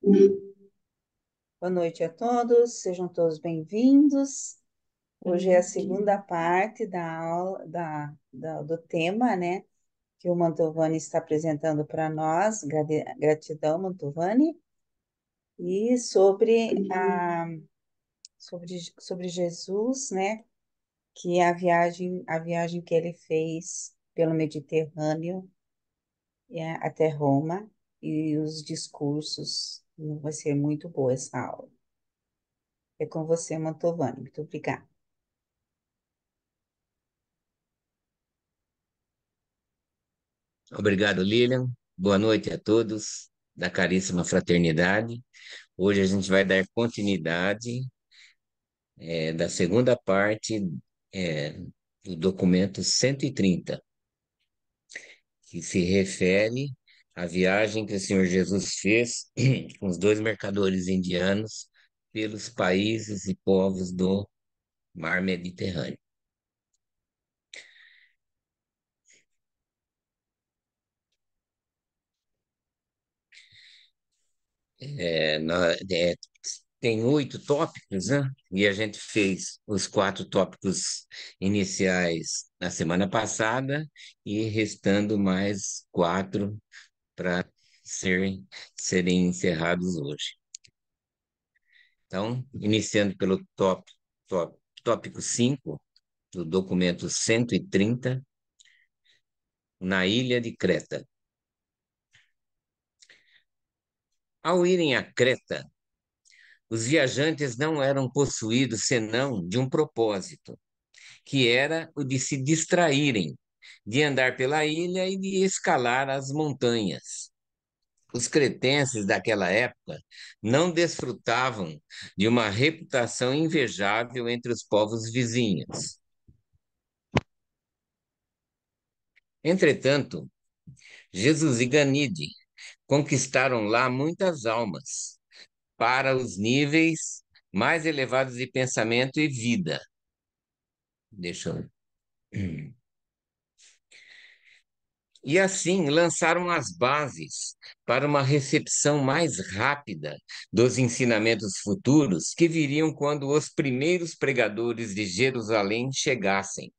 Boa noite a todos, sejam todos bem-vindos. Hoje é a segunda parte da aula do tema, né, que o Mantovani está apresentando para nós, gratidão, Mantovani, e sobre Jesus, né, que é a viagem que ele fez pelo Mediterrâneo, até Roma, e os discursos. Vai ser muito boa essa aula. É com você, Mantovani. Muito obrigada. Obrigado, Lilian. Boa noite a todos da caríssima fraternidade. Hoje a gente vai dar continuidade da segunda parte eh, do documento 130, que se refere à viagem que o Senhor Jesus fez com os dois mercadores indianos pelos países e povos do Mar Mediterrâneo. Tem 8 tópicos, né? E a gente fez os 4 tópicos iniciais na semana passada e restando mais 4 para serem encerrados hoje. Então, iniciando pelo tópico 5 do documento 130, na ilha de Creta. Ao irem a Creta, os viajantes não eram possuídos senão de um propósito, que era o de se distraírem, de andar pela ilha e de escalar as montanhas. Os cretenses daquela época não desfrutavam de uma reputação invejável entre os povos vizinhos. Entretanto, Jesus e Ganide conquistaram lá muitas almas para os níveis mais elevados de pensamento e vida. Deixa eu... E assim lançaram as bases para uma recepção mais rápida dos ensinamentos futuros que viriam quando os primeiros pregadores de Jerusalém chegassem.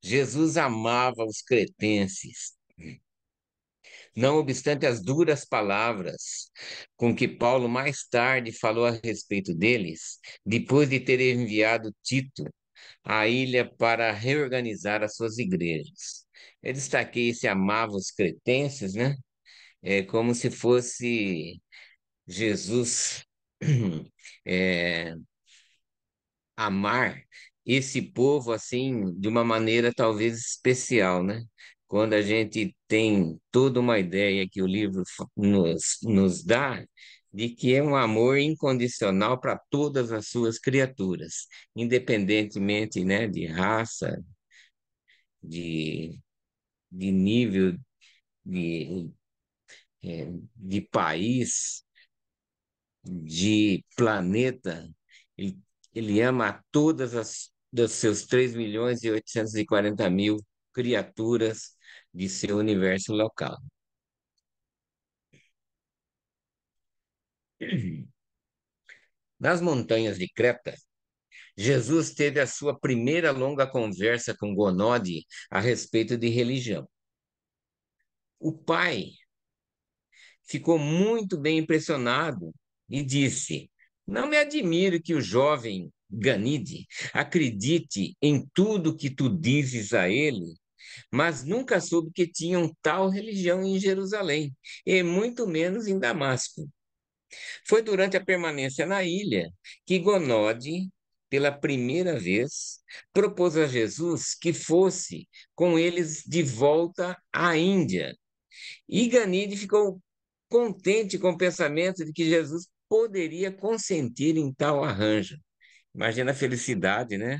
Jesus amava os cretenses, não obstante as duras palavras com que Paulo mais tarde falou a respeito deles, depois de ter enviado Tito à ilha para reorganizar as suas igrejas. Eu destaquei esse amava os cretenses, né? É como se fosse Jesus é, amar esse povo assim de uma maneira talvez especial, né? Quando a gente tem toda uma ideia que o livro nos dá de que é um amor incondicional para todas as suas criaturas, independentemente, né, de raça, de, de nível, de, de país, de planeta, ele, ele ama a todas as dos seus 3.840.000 criaturas de seu universo local. Nas montanhas de Creta, Jesus teve a sua primeira longa conversa com Gonode a respeito de religião. O pai ficou muito bem impressionado e disse: Não me admiro que o jovem Ganide acredite em tudo que tu dizes a ele, mas nunca soube que tinham tal religião em Jerusalém, e muito menos em Damasco. Foi durante a permanência na ilha que Gonode, pela primeira vez, propôs a Jesus que fosse com eles de volta à Índia. E Ganide ficou contente com o pensamento de que Jesus poderia consentir em tal arranjo. Imagina a felicidade, né?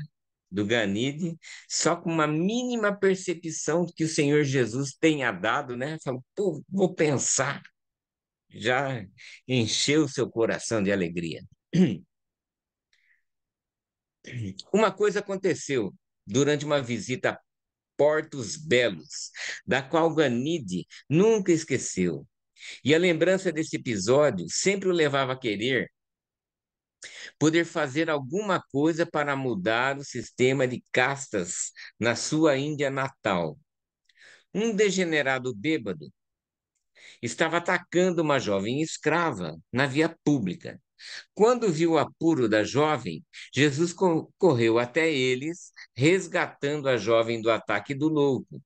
Do Ganide, só com uma mínima percepção que o Senhor Jesus tenha dado, né? Falou, pô, vou pensar. Já encheu seu coração de alegria. Uma coisa aconteceu durante uma visita a Portos Belos, da qual Ganide nunca esqueceu. E a lembrança desse episódio sempre o levava a querer poder fazer alguma coisa para mudar o sistema de castas na sua Índia natal. Um degenerado bêbado estava atacando uma jovem escrava na via pública. Quando viu o apuro da jovem, Jesus correu até eles, resgatando a jovem do ataque do louco.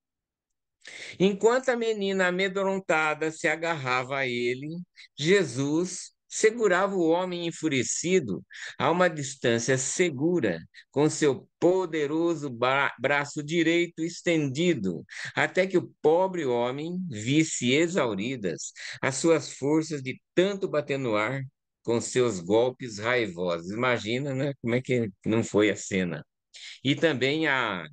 Enquanto a menina amedrontada se agarrava a ele, Jesus segurava o homem enfurecido a uma distância segura, com seu poderoso braço direito estendido, até que o pobre homem visse exauridas as suas forças de tanto bater no ar com seus golpes raivosos. Imagina, né, como é que não foi a cena. E também a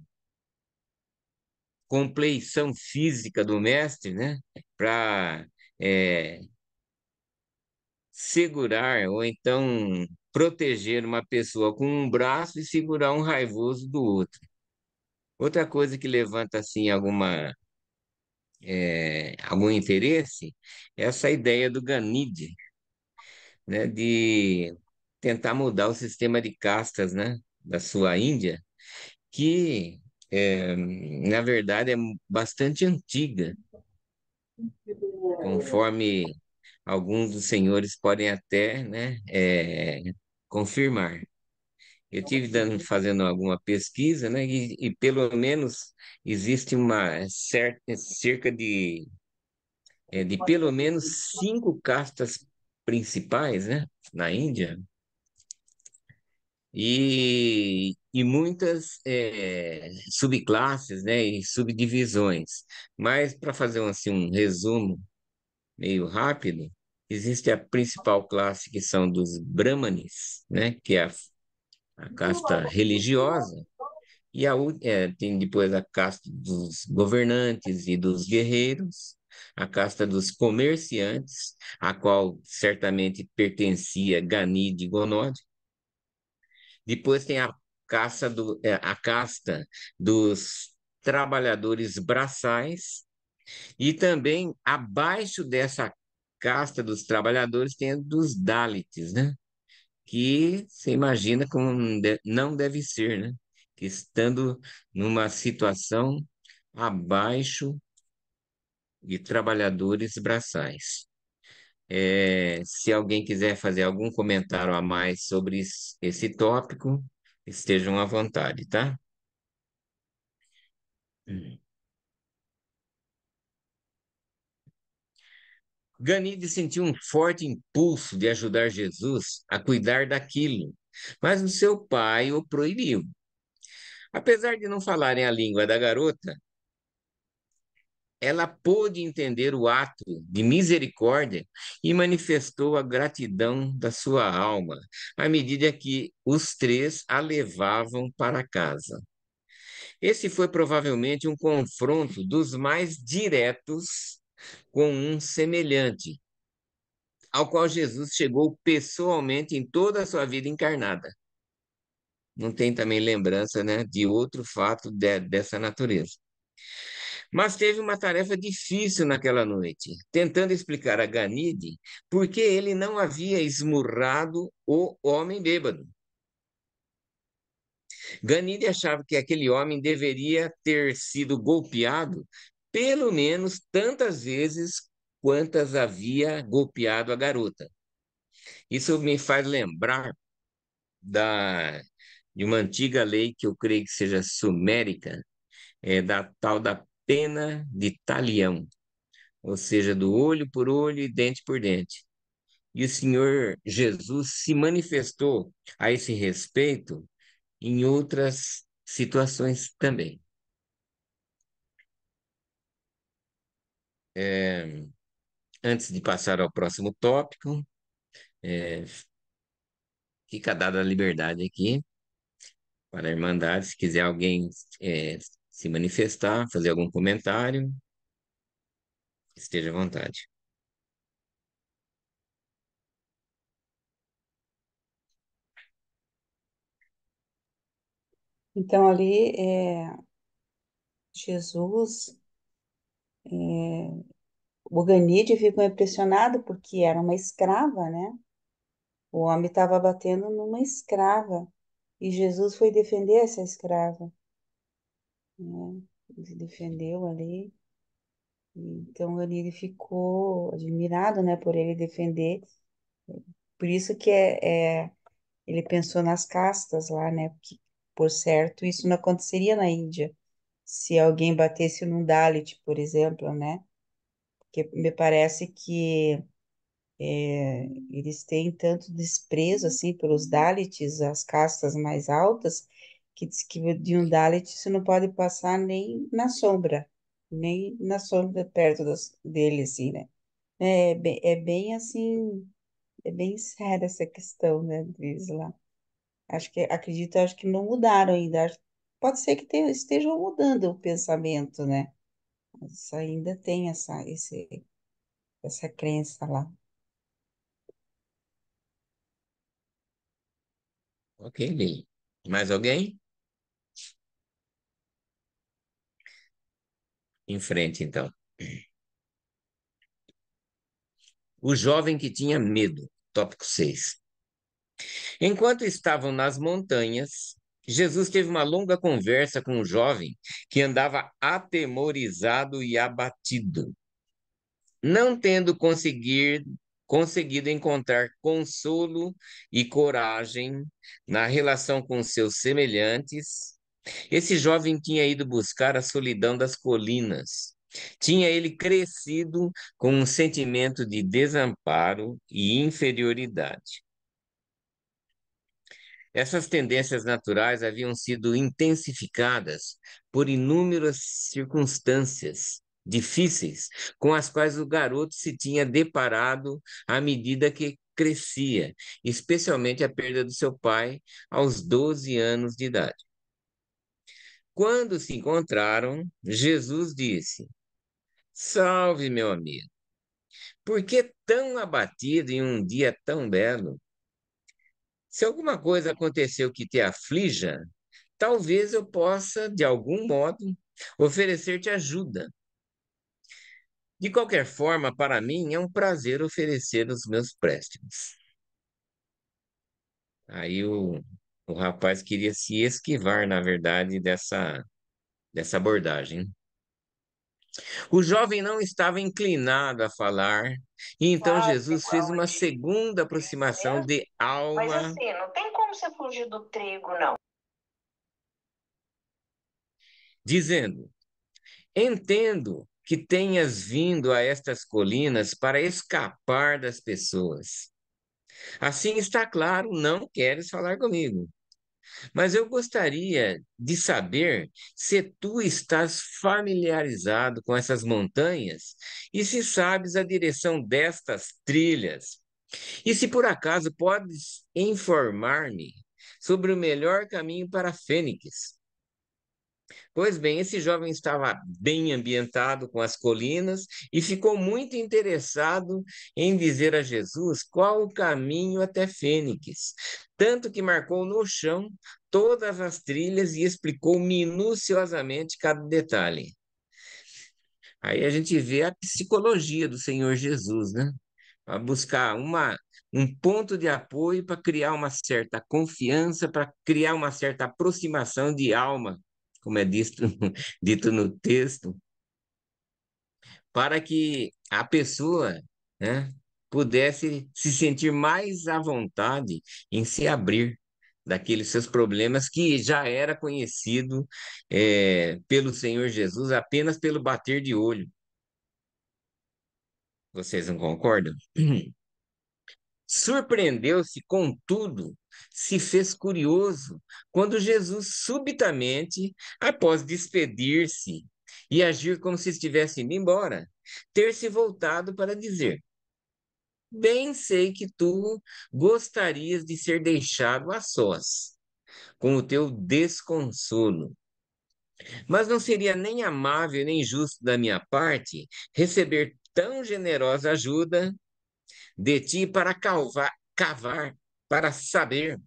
compleição física do mestre, né? Para segurar ou então proteger uma pessoa com um braço e segurar um raivoso do outro. Outra coisa que levanta assim algum interesse é essa ideia do Ganide, né? De tentar mudar o sistema de castas, né? Da sua Índia, que na verdade é bastante antiga, conforme alguns dos senhores podem até, né, confirmar. Eu tive fazendo alguma pesquisa, né, e pelo menos existe uma cerca de pelo menos 5 castas principais, né, na Índia, e muitas subclasses, né, e subdivisões. Mas para fazer assim, um resumo meio rápido, existe a principal classe que são dos Brahmanes, né, que é a casta religiosa, e tem depois a casta dos governantes e dos guerreiros, a casta dos comerciantes, a qual certamente pertencia Ganide de Gonode. Depois tem a casta dos trabalhadores braçais, e também abaixo dessa casta dos trabalhadores tem a dos Dalits, né? Que você imagina como não deve ser, né? Que estando numa situação abaixo de trabalhadores braçais. Se alguém quiser fazer algum comentário a mais sobre esse tópico, estejam à vontade, tá? Ganide sentiu um forte impulso de ajudar Jesus a cuidar daquilo, mas o seu pai o proibiu. Apesar de não falarem a língua da garota, ela pôde entender o ato de misericórdia e manifestou a gratidão da sua alma, à medida que os três a levavam para casa. Esse foi provavelmente um confronto dos mais diretos com um semelhante, ao qual Jesus chegou pessoalmente em toda a sua vida encarnada. Não tem também lembrança, né, de outro fato dessa natureza. Mas teve uma tarefa difícil naquela noite, tentando explicar a Ganide por que ele não havia esmurrado o homem bêbado. Ganide achava que aquele homem deveria ter sido golpeado pelo menos tantas vezes quantas havia golpeado a garota. Isso me faz lembrar da, de uma antiga lei que eu creio que seja sumérica, da tal da pena de talião, ou seja, do olho por olho e dente por dente. E o Senhor Jesus se manifestou a esse respeito em outras situações também. É, Antes de passar ao próximo tópico, é, fica dada a liberdade aqui para a Irmandade, se quiser alguém se manifestar, fazer algum comentário, esteja à vontade. Então, ali, Jesus, O Ganide ficou impressionado porque era uma escrava, né? O homem estava batendo numa escrava e Jesus foi defender essa escrava, né? Ele defendeu ali. Então ele ficou admirado, né, por ele defender. Por isso que ele pensou nas castas lá, né? Que, por certo, isso não aconteceria na Índia. Se alguém batesse num Dalit, por exemplo, né? Porque me parece que eles têm tanto desprezo assim pelos Dalits, as castas mais altas, que diz que de um Dalit você não pode passar nem na sombra perto dele, assim, né? É bem assim, é bem séria essa questão, né, deles lá. Acho que não mudaram ainda. Pode ser que estejam mudando o pensamento, né? Mas ainda tem essa crença lá. Ok, Lili. Mais alguém? Em frente, então. O jovem que tinha medo. Tópico 6. Enquanto estavam nas montanhas, Jesus teve uma longa conversa com um jovem que andava atemorizado e abatido, não tendo conseguido encontrar consolo e coragem na relação com seus semelhantes. Esse jovem tinha ido buscar a solidão das colinas. Tinha ele crescido com um sentimento de desamparo e inferioridade. Essas tendências naturais haviam sido intensificadas por inúmeras circunstâncias difíceis com as quais o garoto se tinha deparado à medida que crescia, especialmente a perda do seu pai aos 12 anos de idade. Quando se encontraram, Jesus disse: Salve, meu amigo, por que tão abatido em um dia tão belo? Se alguma coisa aconteceu que te aflija, talvez eu possa, de algum modo, oferecer-te ajuda. De qualquer forma, para mim é um prazer oferecer os meus préstimos. Aí o rapaz queria se esquivar, na verdade, dessa abordagem. O jovem não estava inclinado a falar, e então Jesus fez uma segunda aproximação de Mas alma, assim, não tem como você fugir do trigo, não. dizendo: Entendo que tenhas vindo a estas colinas para escapar das pessoas. Assim está claro, não queres falar comigo. Mas eu gostaria de saber se tu estás familiarizado com essas montanhas e se sabes a direção destas trilhas. E se por acaso podes informar-me sobre o melhor caminho para Fênix. Pois bem, esse jovem estava bem ambientado com as colinas e ficou muito interessado em dizer a Jesus qual o caminho até Fênix, tanto que marcou no chão todas as trilhas e explicou minuciosamente cada detalhe. Aí a gente vê a psicologia do Senhor Jesus, né? Para buscar um ponto de apoio para criar uma certa confiança, para criar uma certa aproximação de alma, como é dito, dito no texto, para que a pessoa, né, pudesse se sentir mais à vontade em se abrir daqueles seus problemas que já era conhecido pelo Senhor Jesus apenas pelo bater de olho. Vocês não concordam? Surpreendeu-se, contudo, se fez curioso quando Jesus subitamente, após despedir-se e agir como se estivesse indo embora, ter se voltado para dizer: Bem sei que tu gostarias de ser deixado a sós, com o teu desconsolo. Mas não seria nem amável nem justo da minha parte receber tão generosa ajuda de ti para cavar, para saber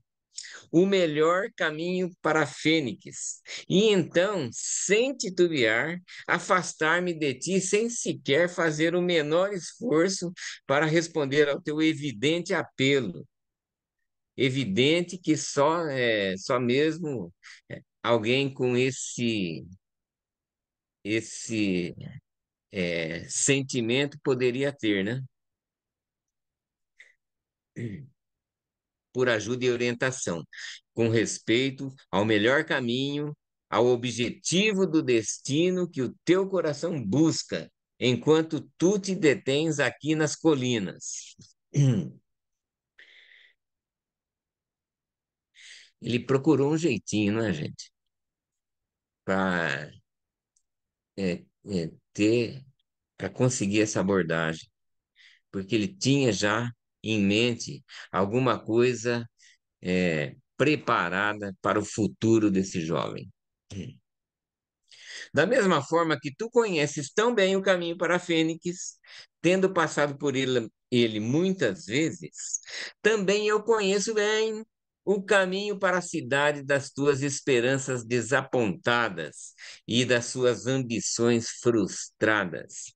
o melhor caminho para Fênix, e então, sem titubear, afastar-me de ti sem sequer fazer o menor esforço para responder ao teu evidente apelo. Evidente que só mesmo alguém com esse sentimento poderia ter, né? Por ajuda e orientação, com respeito ao melhor caminho, ao objetivo do destino que o teu coração busca, enquanto tu te detens aqui nas colinas. Ele procurou um jeitinho, né, gente? Para ter, para conseguir essa abordagem, porque ele tinha já em mente alguma coisa preparada para o futuro desse jovem. Da mesma forma que tu conheces tão bem o caminho para a Fênix, tendo passado por ele muitas vezes, também eu conheço bem o caminho para a cidade das tuas esperanças desapontadas e das suas ambições frustradas.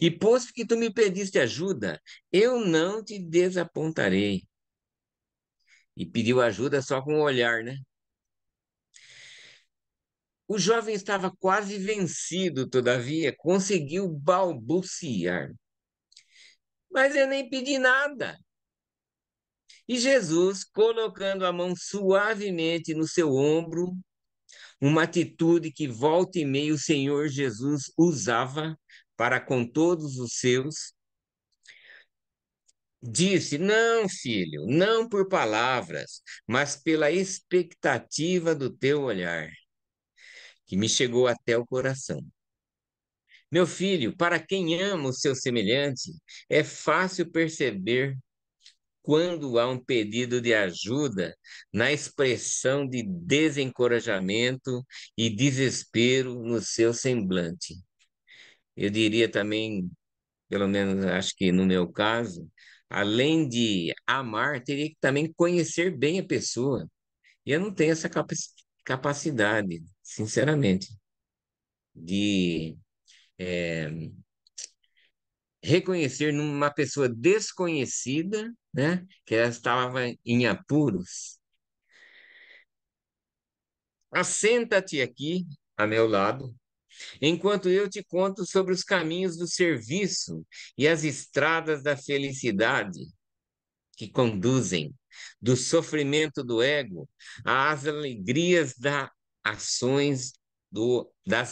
E posto que tu me pediste ajuda, eu não te desapontarei. E pediu ajuda só com o olhar, né? O jovem estava quase vencido, todavia, conseguiu balbuciar. Mas eu nem pedi nada. E Jesus, colocando a mão suavemente no seu ombro, uma atitude que volta e meia o Senhor Jesus usava para com todos os seus, disse: Não, filho, não por palavras, mas pela expectativa do teu olhar, que me chegou até o coração. Meu filho, para quem ama o seu semelhante, é fácil perceber quando há um pedido de ajuda na expressão de desencorajamento e desespero no seu semblante. Eu diria também, pelo menos acho que no meu caso, além de amar, teria que também conhecer bem a pessoa. E eu não tenho essa capacidade, sinceramente, de reconhecer numa pessoa desconhecida, né, que ela estava em apuros. Assenta-te aqui a meu lado, enquanto eu te conto sobre os caminhos do serviço e as estradas da felicidade que conduzem do sofrimento do ego às alegrias das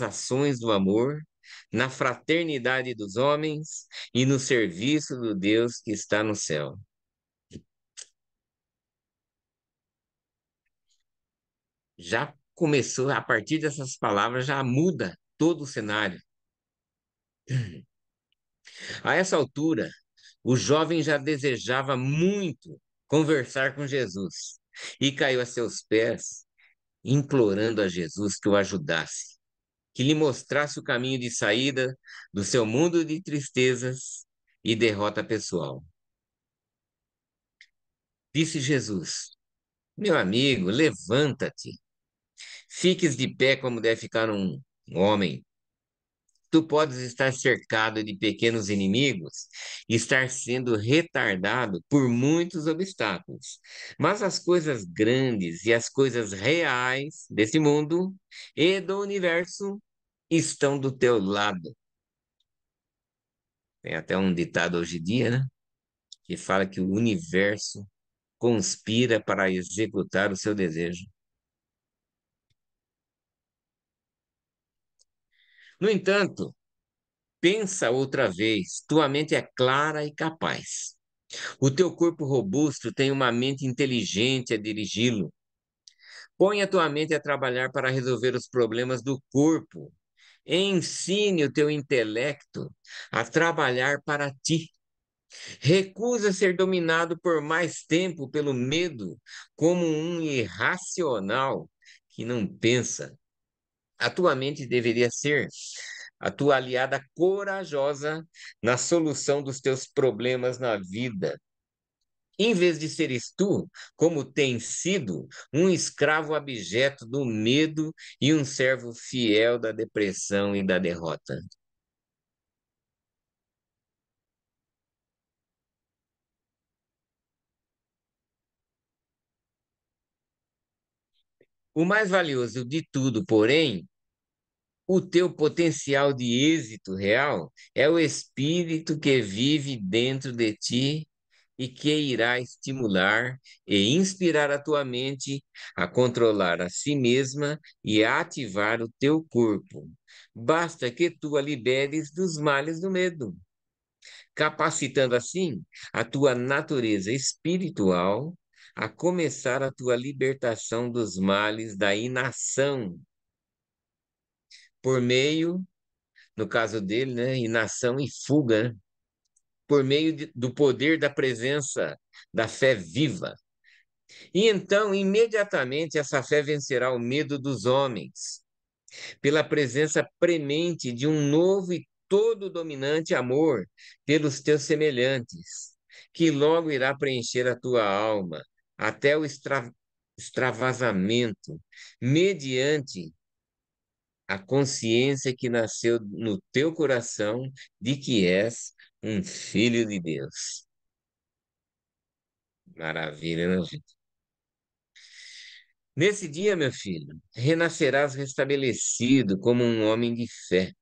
ações do amor, na fraternidade dos homens e no serviço do Deus que está no céu. Já começou, a partir dessas palavras, já muda todo o cenário. A essa altura, o jovem já desejava muito conversar com Jesus e caiu a seus pés, implorando a Jesus que o ajudasse, que lhe mostrasse o caminho de saída do seu mundo de tristezas e derrota pessoal. Disse Jesus: Meu amigo, levanta-te, fiques de pé como deve ficar um homem. Tu podes estar cercado de pequenos inimigos e estar sendo retardado por muitos obstáculos. Mas as coisas grandes e as coisas reais desse mundo e do universo estão do teu lado. Tem até um ditado hoje em dia, né? Que fala que o universo conspira para executar o seu desejo. No entanto, pensa outra vez, tua mente é clara e capaz. O teu corpo robusto tem uma mente inteligente a dirigi-lo. Põe a tua mente a trabalhar para resolver os problemas do corpo. Ensine o teu intelecto a trabalhar para ti. Recusa ser dominado por mais tempo pelo medo, como um irracional que não pensa. A tua mente deveria ser a tua aliada corajosa na solução dos teus problemas na vida. em vez de seres tu, como tens sido, um escravo abjeto do medo e um servo fiel da depressão e da derrota. O mais valioso de tudo, porém, o teu potencial de êxito real é o espírito que vive dentro de ti e que irá estimular e inspirar a tua mente a controlar a si mesma e a ativar o teu corpo. Basta que tu a liberes dos males do medo, capacitando assim a tua natureza espiritual a começar a tua libertação dos males da inação por meio, no caso dele, né, inação e fuga, né, por meio do poder da presença da fé viva. E então, imediatamente, essa fé vencerá o medo dos homens, pela presença premente de um novo e todo dominante amor pelos teus semelhantes, que logo irá preencher a tua alma até o extravasamento, mediante a consciência que nasceu no teu coração de que és um filho de Deus. Maravilha, né, gente? Nesse dia, meu filho, renascerás restabelecido como um homem de fé,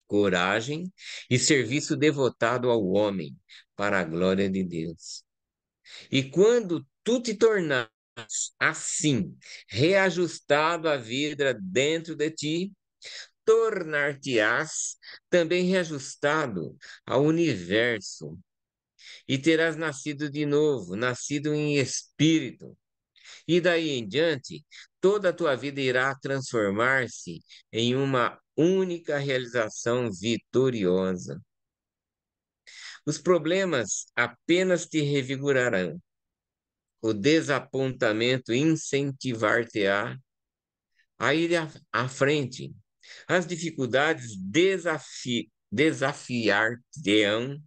coragem e serviço devotado ao homem, para a glória de Deus. E quando tu te tornares assim, reajustado à vida dentro de ti, tornar-te-ás também reajustado ao universo, e terás nascido de novo, nascido em espírito. E daí em diante, toda a tua vida irá transformar-se em uma única realização vitoriosa. Os problemas apenas te revigorarão. O desapontamento incentivar-te-á a ir à frente. As dificuldades desafiar-te-ão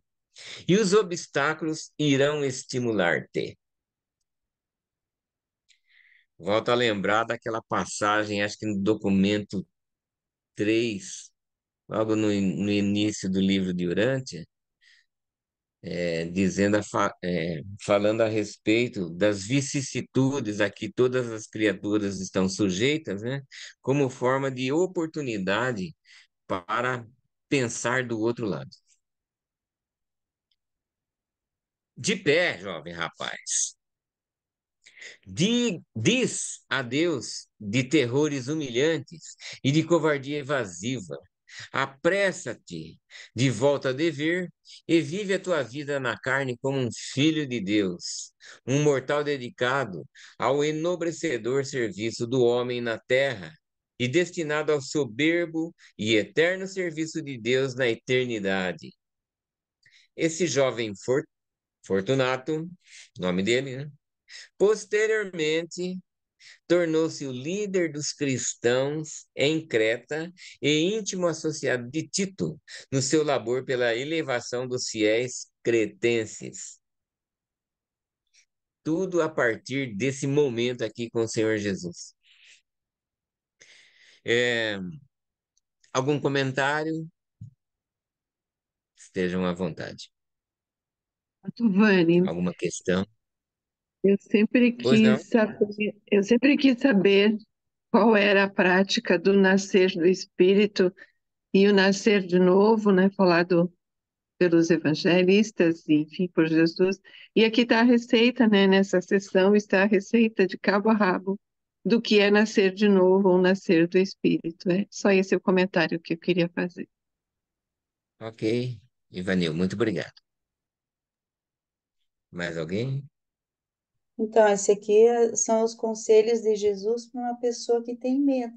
e os obstáculos irão estimular-te. Volto a lembrar daquela passagem, acho que no documento 3, logo no início do livro de Urântia, falando a respeito das vicissitudes a que todas as criaturas estão sujeitas, né, como forma de oportunidade para pensar do outro lado. De pé, jovem rapaz. Diz adeus de terrores humilhantes e de covardia evasiva. Apressa-te de volta a dever e vive a tua vida na carne como um filho de Deus, um mortal dedicado ao enobrecedor serviço do homem na terra e destinado ao soberbo e eterno serviço de Deus na eternidade. Esse jovem Fortunato, nome dele, né? Posteriormente, tornou-se o líder dos cristãos em Creta e íntimo associado de Tito no seu labor pela elevação dos fiéis cretenses. Tudo a partir desse momento aqui com o Senhor Jesus. É, algum comentário? Estejam à vontade. Vani, Alguma questão? eu sempre Pois não? quis saber, eu sempre quis saber qual era a prática do nascer do Espírito e o nascer de novo, né, falado pelos evangelistas, e, enfim, por Jesus. E aqui está a receita, né, nessa sessão está a receita de cabo a rabo do que é nascer de novo ou nascer do Espírito. É só esse é o comentário que eu queria fazer. Ok. Ivanil, muito obrigado. Mais alguém? Então, esse aqui são os conselhos de Jesus para uma pessoa que tem medo,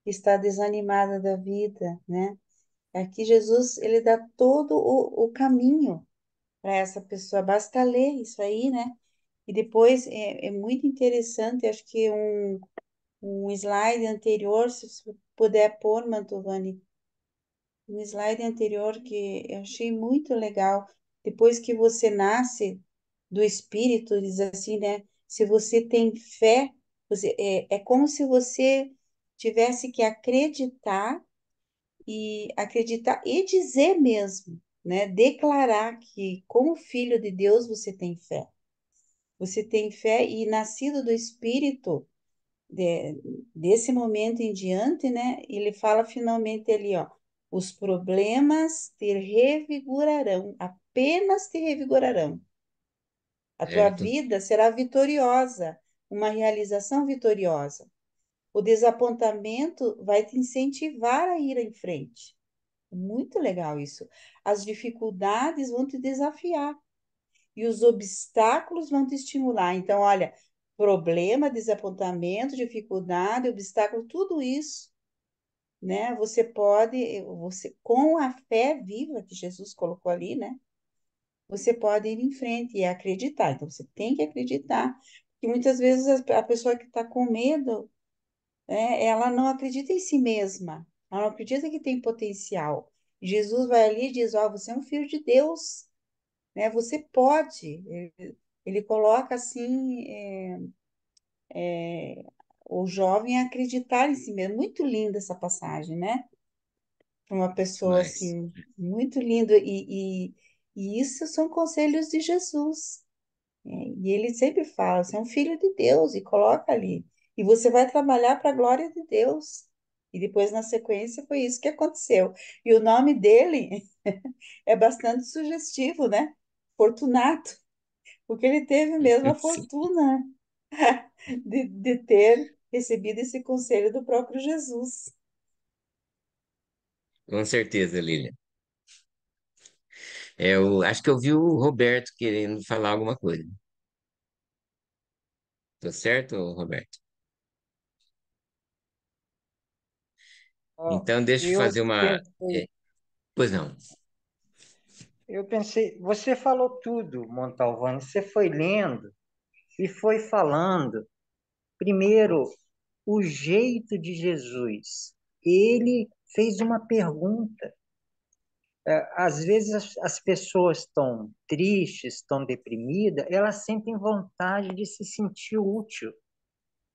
que está desanimada da vida, né? Aqui Jesus, ele dá todo o caminho para essa pessoa, basta ler isso aí, né? E depois é muito interessante, acho que um slide anterior, se você puder pôr, Mantovani, um slide anterior que eu achei muito legal. Depois que você nasce, do Espírito diz assim, né? Se você tem fé, é como se você tivesse que acreditar e dizer mesmo, né? Declarar que, como filho de Deus, você tem fé. Você tem fé e nascido do Espírito, desse momento em diante, né? Ele fala finalmente ali, ó, os problemas te revigorarão, apenas te revigorarão. A tua certo? vida será vitoriosa, uma realização vitoriosa. O desapontamento vai te incentivar a ir em frente. Muito legal isso. As dificuldades vão te desafiar e os obstáculos vão te estimular. Então, olha, problema, desapontamento, dificuldade, obstáculo, tudo isso, né? Você com a fé viva que Jesus colocou ali, né? Você pode ir em frente e acreditar. Então, você tem que acreditar. Porque muitas vezes a pessoa que está com medo, né, ela não acredita em si mesma. Ela não acredita que tem potencial. Jesus vai ali e diz: Ó, você é um filho de Deus, né? Você pode. Ele coloca assim, o jovem a acreditar em si mesmo. Muito linda essa passagem, né? Para uma pessoa Mas, assim, muito lindo. E isso são conselhos de Jesus. E ele sempre fala, você é um filho de Deus, e coloca ali. E você vai trabalhar para a glória de Deus. E depois, na sequência, foi isso que aconteceu. E o nome dele é bastante sugestivo, né? Fortunato, porque ele teve mesmo a sim, fortuna de ter recebido esse conselho do próprio Jesus. com certeza, Lilian. Eu acho que eu vi o Roberto querendo falar alguma coisa. Tá certo, Roberto? Ó, Então, deixa eu fazer uma. pensei, Pois não. eu pensei, você falou tudo, Montalvani, você foi lendo e foi falando. Primeiro, o jeito de Jesus. Ele fez uma pergunta. Às vezes as pessoas estão tristes, estão deprimidas, elas sentem vontade de se sentir útil.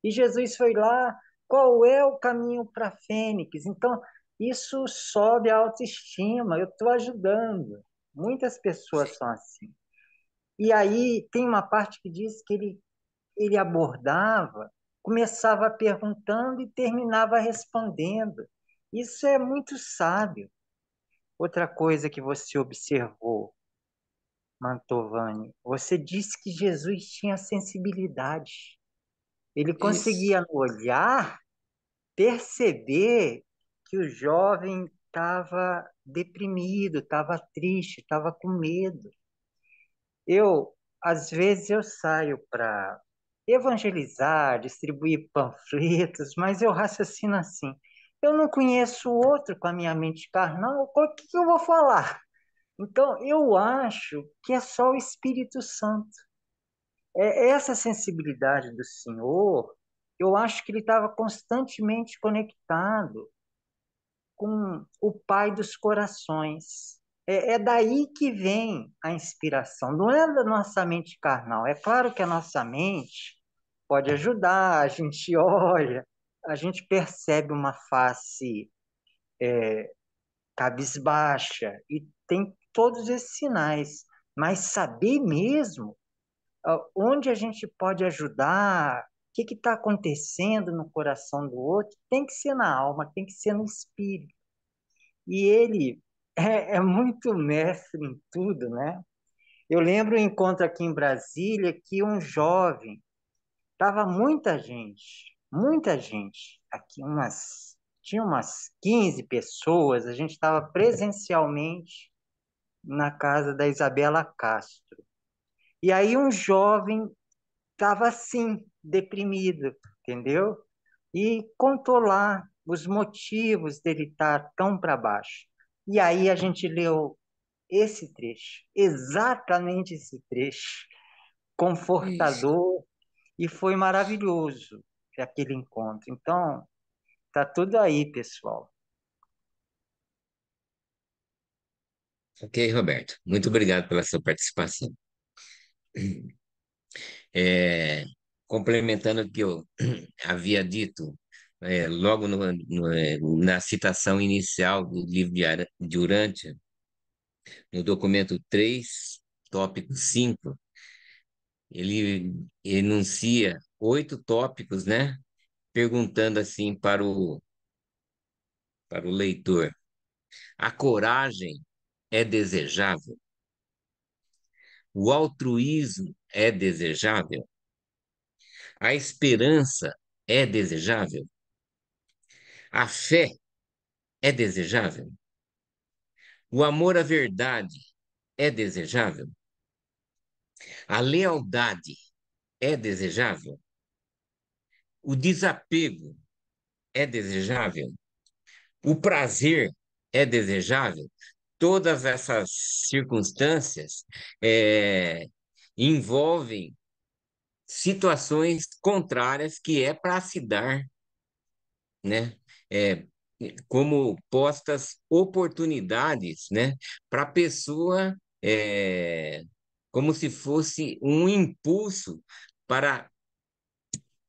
E Jesus foi lá, qual é o caminho para a Fênix? Então, isso sobe a autoestima, eu estou ajudando. Muitas pessoas são assim. E aí tem uma parte que diz que ele abordava, começava perguntando e terminava respondendo. Isso é muito sábio. Outra coisa que você observou, Mantovani, você disse que Jesus tinha sensibilidade. Ele Isso. conseguia no olhar perceber que o jovem estava deprimido, estava triste, estava com medo. Às vezes, eu saio para evangelizar, distribuir panfletos, mas eu raciocino assim: eu não conheço o outro com a minha mente carnal, o que eu vou falar? Então, eu acho que é só o Espírito Santo. Essa sensibilidade do Senhor, eu acho que ele estava constantemente conectado com o Pai dos corações. É daí que vem a inspiração, não é da nossa mente carnal. É claro que a nossa mente pode ajudar, a gente olha, a gente percebe uma face cabisbaixa e tem todos esses sinais, mas saber mesmo onde a gente pode ajudar, o que está acontecendo no coração do outro, tem que ser na alma, tem que ser no espírito. E ele é muito mestre em tudo, né? Eu lembro um encontro aqui em Brasília que um jovem, tava muita gente, aqui tinha umas 15 pessoas, a gente estava presencialmente na casa da Isabela Castro. E aí um jovem estava assim, deprimido, entendeu? E contou lá os motivos dele estar tão para baixo. E aí a gente leu esse trecho, exatamente esse trecho, Isso. confortador, e foi maravilhoso aquele encontro. Então, tá tudo aí, pessoal. Ok, Roberto. Muito obrigado pela sua participação. É, complementando o que eu havia dito, logo na citação inicial do livro de Urântia, no documento 3, tópico 5, ele enuncia 8 tópicos, né? Perguntando assim para o leitor: a coragem é desejável? O altruísmo é desejável? A esperança é desejável? A fé é desejável? O amor à verdade é desejável? A lealdade é desejável? O desapego é desejável? O prazer é desejável? Todas essas circunstâncias é, envolvem situações contrárias que é para se dar, né? É, como postas oportunidades, né? Para a pessoa, como se fosse um impulso para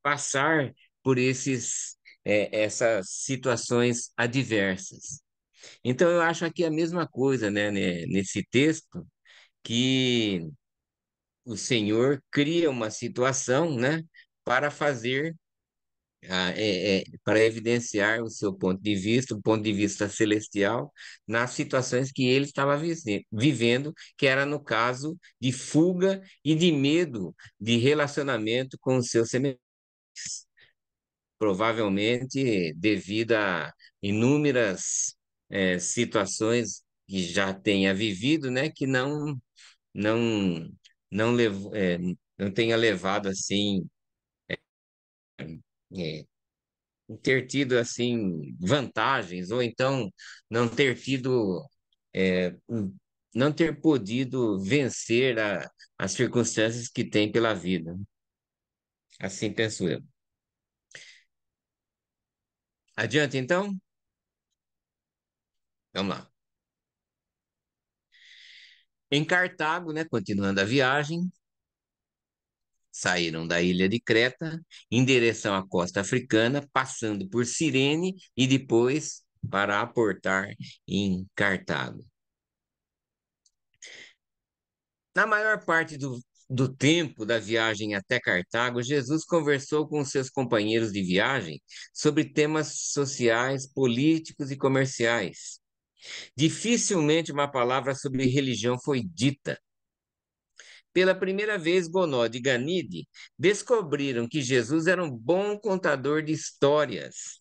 passar por essas situações adversas. Então, eu acho aqui a mesma coisa, né, nesse texto, que o Senhor cria uma situação, né, para fazer, para evidenciar o seu ponto de vista, o ponto de vista celestial, nas situações que ele estava vivendo, que era no caso de fuga e de medo de relacionamento com os seus semelhantes, provavelmente devido a inúmeras situações que já tenha vivido, né, que não não levou, não tenha levado assim, é, ter tido assim vantagens, ou então não ter tido, não ter podido vencer as circunstâncias que tem pela vida. Assim penso eu. Adiante, então? Vamos lá. Em Cartago, né, continuando a viagem, saíram da ilha de Creta em direção à costa africana, passando por Cirene e depois para aportar em Cartago. Na maior parte do tempo da viagem até Cartago, Jesus conversou com seus companheiros de viagem sobre temas sociais, políticos e comerciais. Dificilmente uma palavra sobre religião foi dita. Pela primeira vez, Gonod e Ganide descobriram que Jesus era um bom contador de histórias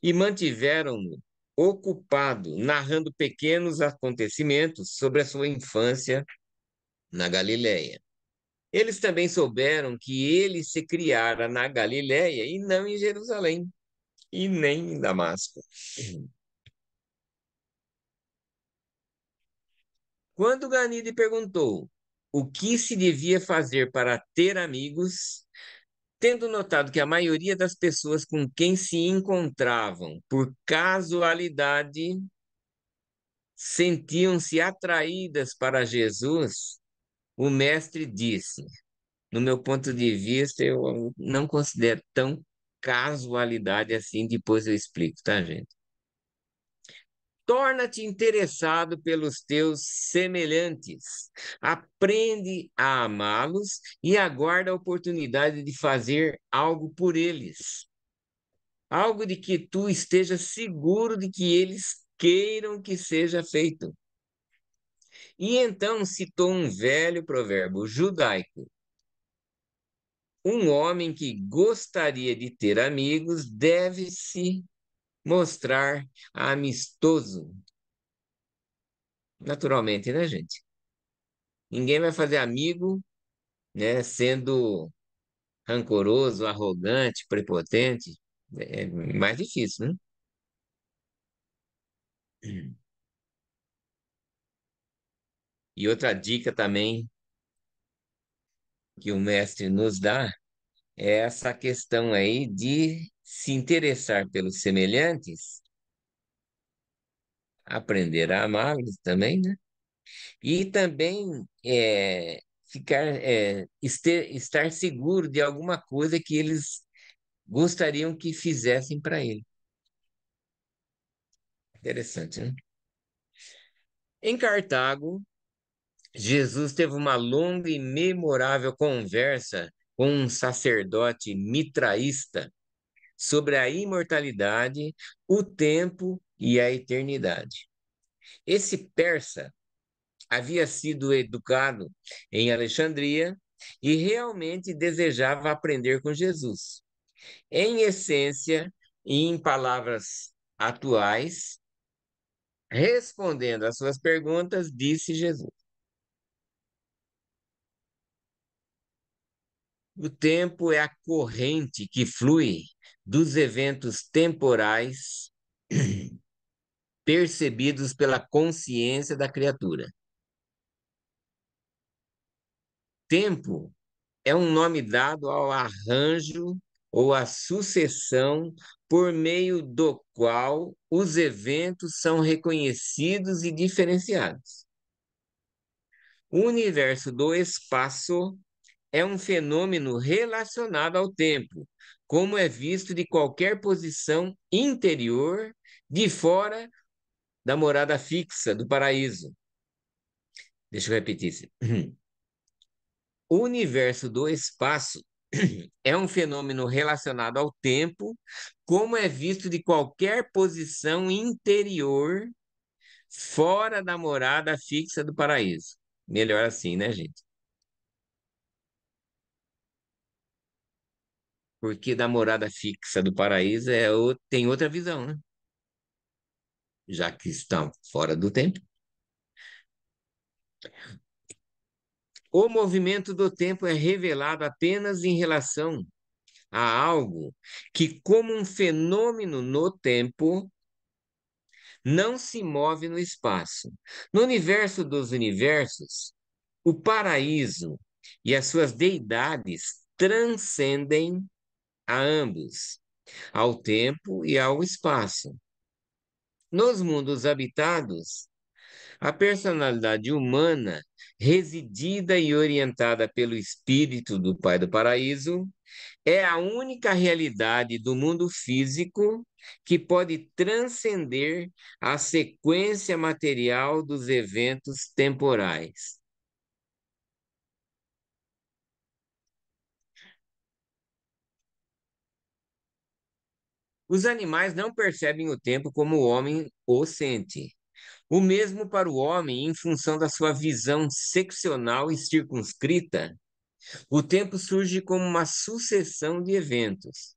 e mantiveram-no ocupado, narrando pequenos acontecimentos sobre a sua infância na Galileia. Eles também souberam que ele se criara na Galileia e não em Jerusalém, e nem em Damasco. Quando Ganide perguntou o que se devia fazer para ter amigos, tendo notado que a maioria das pessoas com quem se encontravam por casualidade sentiam-se atraídas para Jesus, o mestre disse: no meu ponto de vista, eu não considero tão casualidade assim, depois eu explico, tá, gente? Torna-te interessado pelos teus semelhantes, aprende a amá-los e aguarda a oportunidade de fazer algo por eles. Algo de que tu estejas seguro de que eles queiram que seja feito. E então citou um velho provérbio judaico: um homem que gostaria de ter amigos deve se mostrar amistoso. Naturalmente, né, gente? Ninguém vai fazer amigo, né, sendo rancoroso, arrogante, prepotente. É mais difícil, né? E outra dica também que o mestre nos dá é essa questão aí de se interessar pelos semelhantes, aprender a amá-los também, né? E também estar seguro de alguma coisa que eles gostariam que fizessem para ele. Interessante, né? Em Cartago, Jesus teve uma longa e memorável conversa com um sacerdote mitraísta sobre a imortalidade, o tempo e a eternidade. Esse persa havia sido educado em Alexandria e realmente desejava aprender com Jesus. Em essência, e em palavras atuais, respondendo às suas perguntas, disse Jesus: o tempo é a corrente que flui dos eventos temporais percebidos pela consciência da criatura. Tempo é um nome dado ao arranjo ou à sucessão por meio do qual os eventos são reconhecidos e diferenciados. O universo do espaço é um fenômeno relacionado ao tempo, como é visto de qualquer posição interior de fora da morada fixa do paraíso. Deixa eu repetir isso. O universo do espaço é um fenômeno relacionado ao tempo, como é visto de qualquer posição interior fora da morada fixa do paraíso. Melhor assim, né, gente? Porque da morada fixa do paraíso tem outra visão, né? Já que estão fora do tempo. O movimento do tempo é revelado apenas em relação a algo que, como um fenômeno no tempo, não se move no espaço. No universo dos universos, o paraíso e as suas deidades transcendem a ambos, ao tempo e ao espaço. Nos mundos habitados, a personalidade humana, residida e orientada pelo espírito do Pai do Paraíso, é a única realidade do mundo físico que pode transcender a sequência material dos eventos temporais. Os animais não percebem o tempo como o homem o sente. O mesmo para o homem, em função da sua visão seccional e circunscrita, o tempo surge como uma sucessão de eventos.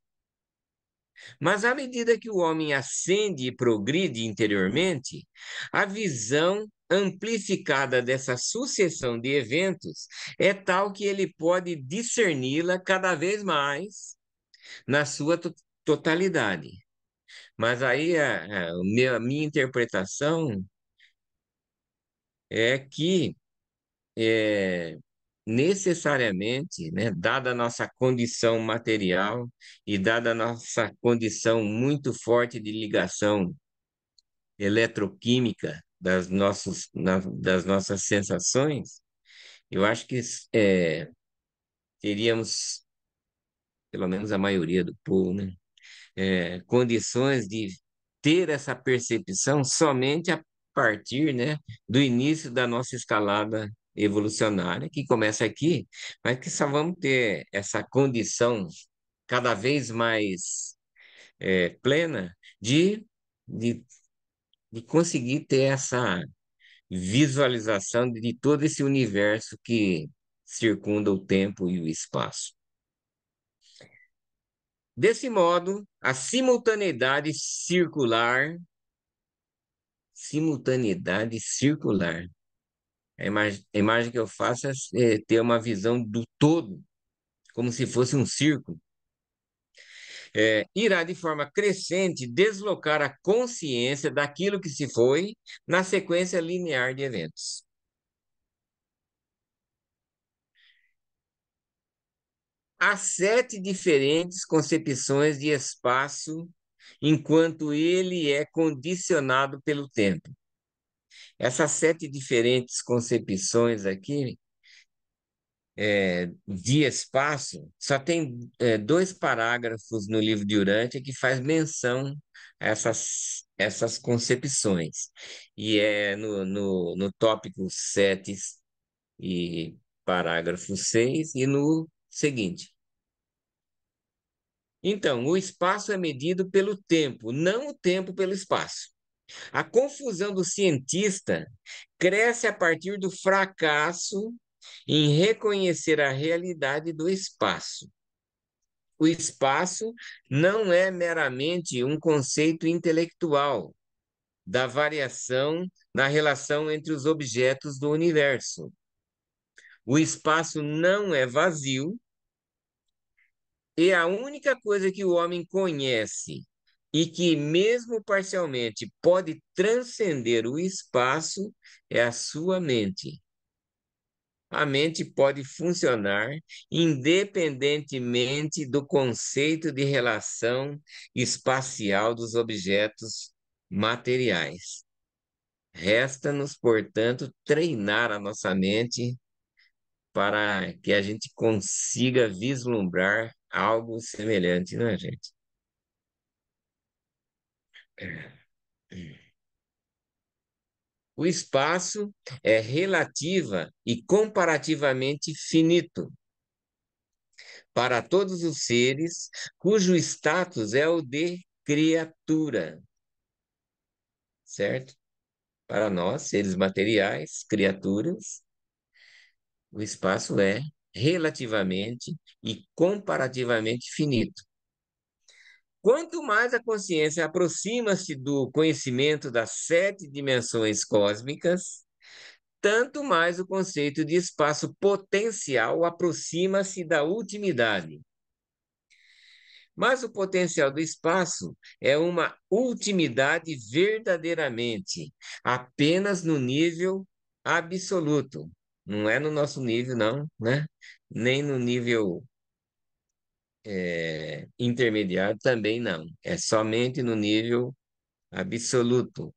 Mas à medida que o homem ascende e progride interiormente, a visão amplificada dessa sucessão de eventos é tal que ele pode discerni-la cada vez mais na sua totalidade. Mas aí a minha interpretação é que é, necessariamente, né, dada a nossa condição material e dada a nossa condição muito forte de ligação eletroquímica das nossas sensações, eu acho que teríamos, pelo menos a maioria do povo, né, condições de ter essa percepção somente a partir, né, do início da nossa escalada evolucionária, que começa aqui, mas que só vamos ter essa condição cada vez mais plena de, de conseguir ter essa visualização de todo esse universo que circunda o tempo e o espaço. Desse modo, a simultaneidade circular. A imagem que eu faço é ter uma visão do todo, como se fosse um círculo. Irá de forma crescente deslocar a consciência daquilo que se foi na sequência linear de eventos. Há 7 diferentes concepções de espaço enquanto ele é condicionado pelo tempo. Essas 7 diferentes concepções aqui de espaço, só tem dois parágrafos no livro de Urântia que faz menção a essas concepções. E é no tópico 7 e parágrafo 6 e no seguinte. Então, o espaço é medido pelo tempo, não o tempo pelo espaço. A confusão do cientista cresce a partir do fracasso em reconhecer a realidade do espaço. O espaço não é meramente um conceito intelectual da variação na relação entre os objetos do universo. O espaço não é vazio e a única coisa que o homem conhece e que, mesmo parcialmente, pode transcender o espaço é a sua mente. A mente pode funcionar independentemente do conceito de relação espacial dos objetos materiais. Resta-nos, portanto, treinar a nossa mente para que a gente consiga vislumbrar algo semelhante, né, gente? O espaço é relativa e comparativamente finito para todos os seres cujo status é o de criatura, certo? Para nós, seres materiais, criaturas, o espaço é relativamente e comparativamente finito. Quanto mais a consciência aproxima-se do conhecimento das 7 dimensões cósmicas, tanto mais o conceito de espaço potencial aproxima-se da ultimidade. Mas o potencial do espaço é uma ultimidade verdadeiramente, apenas no nível absoluto. Não é no nosso nível, não, né? Nem no nível intermediário também não. É somente no nível absoluto.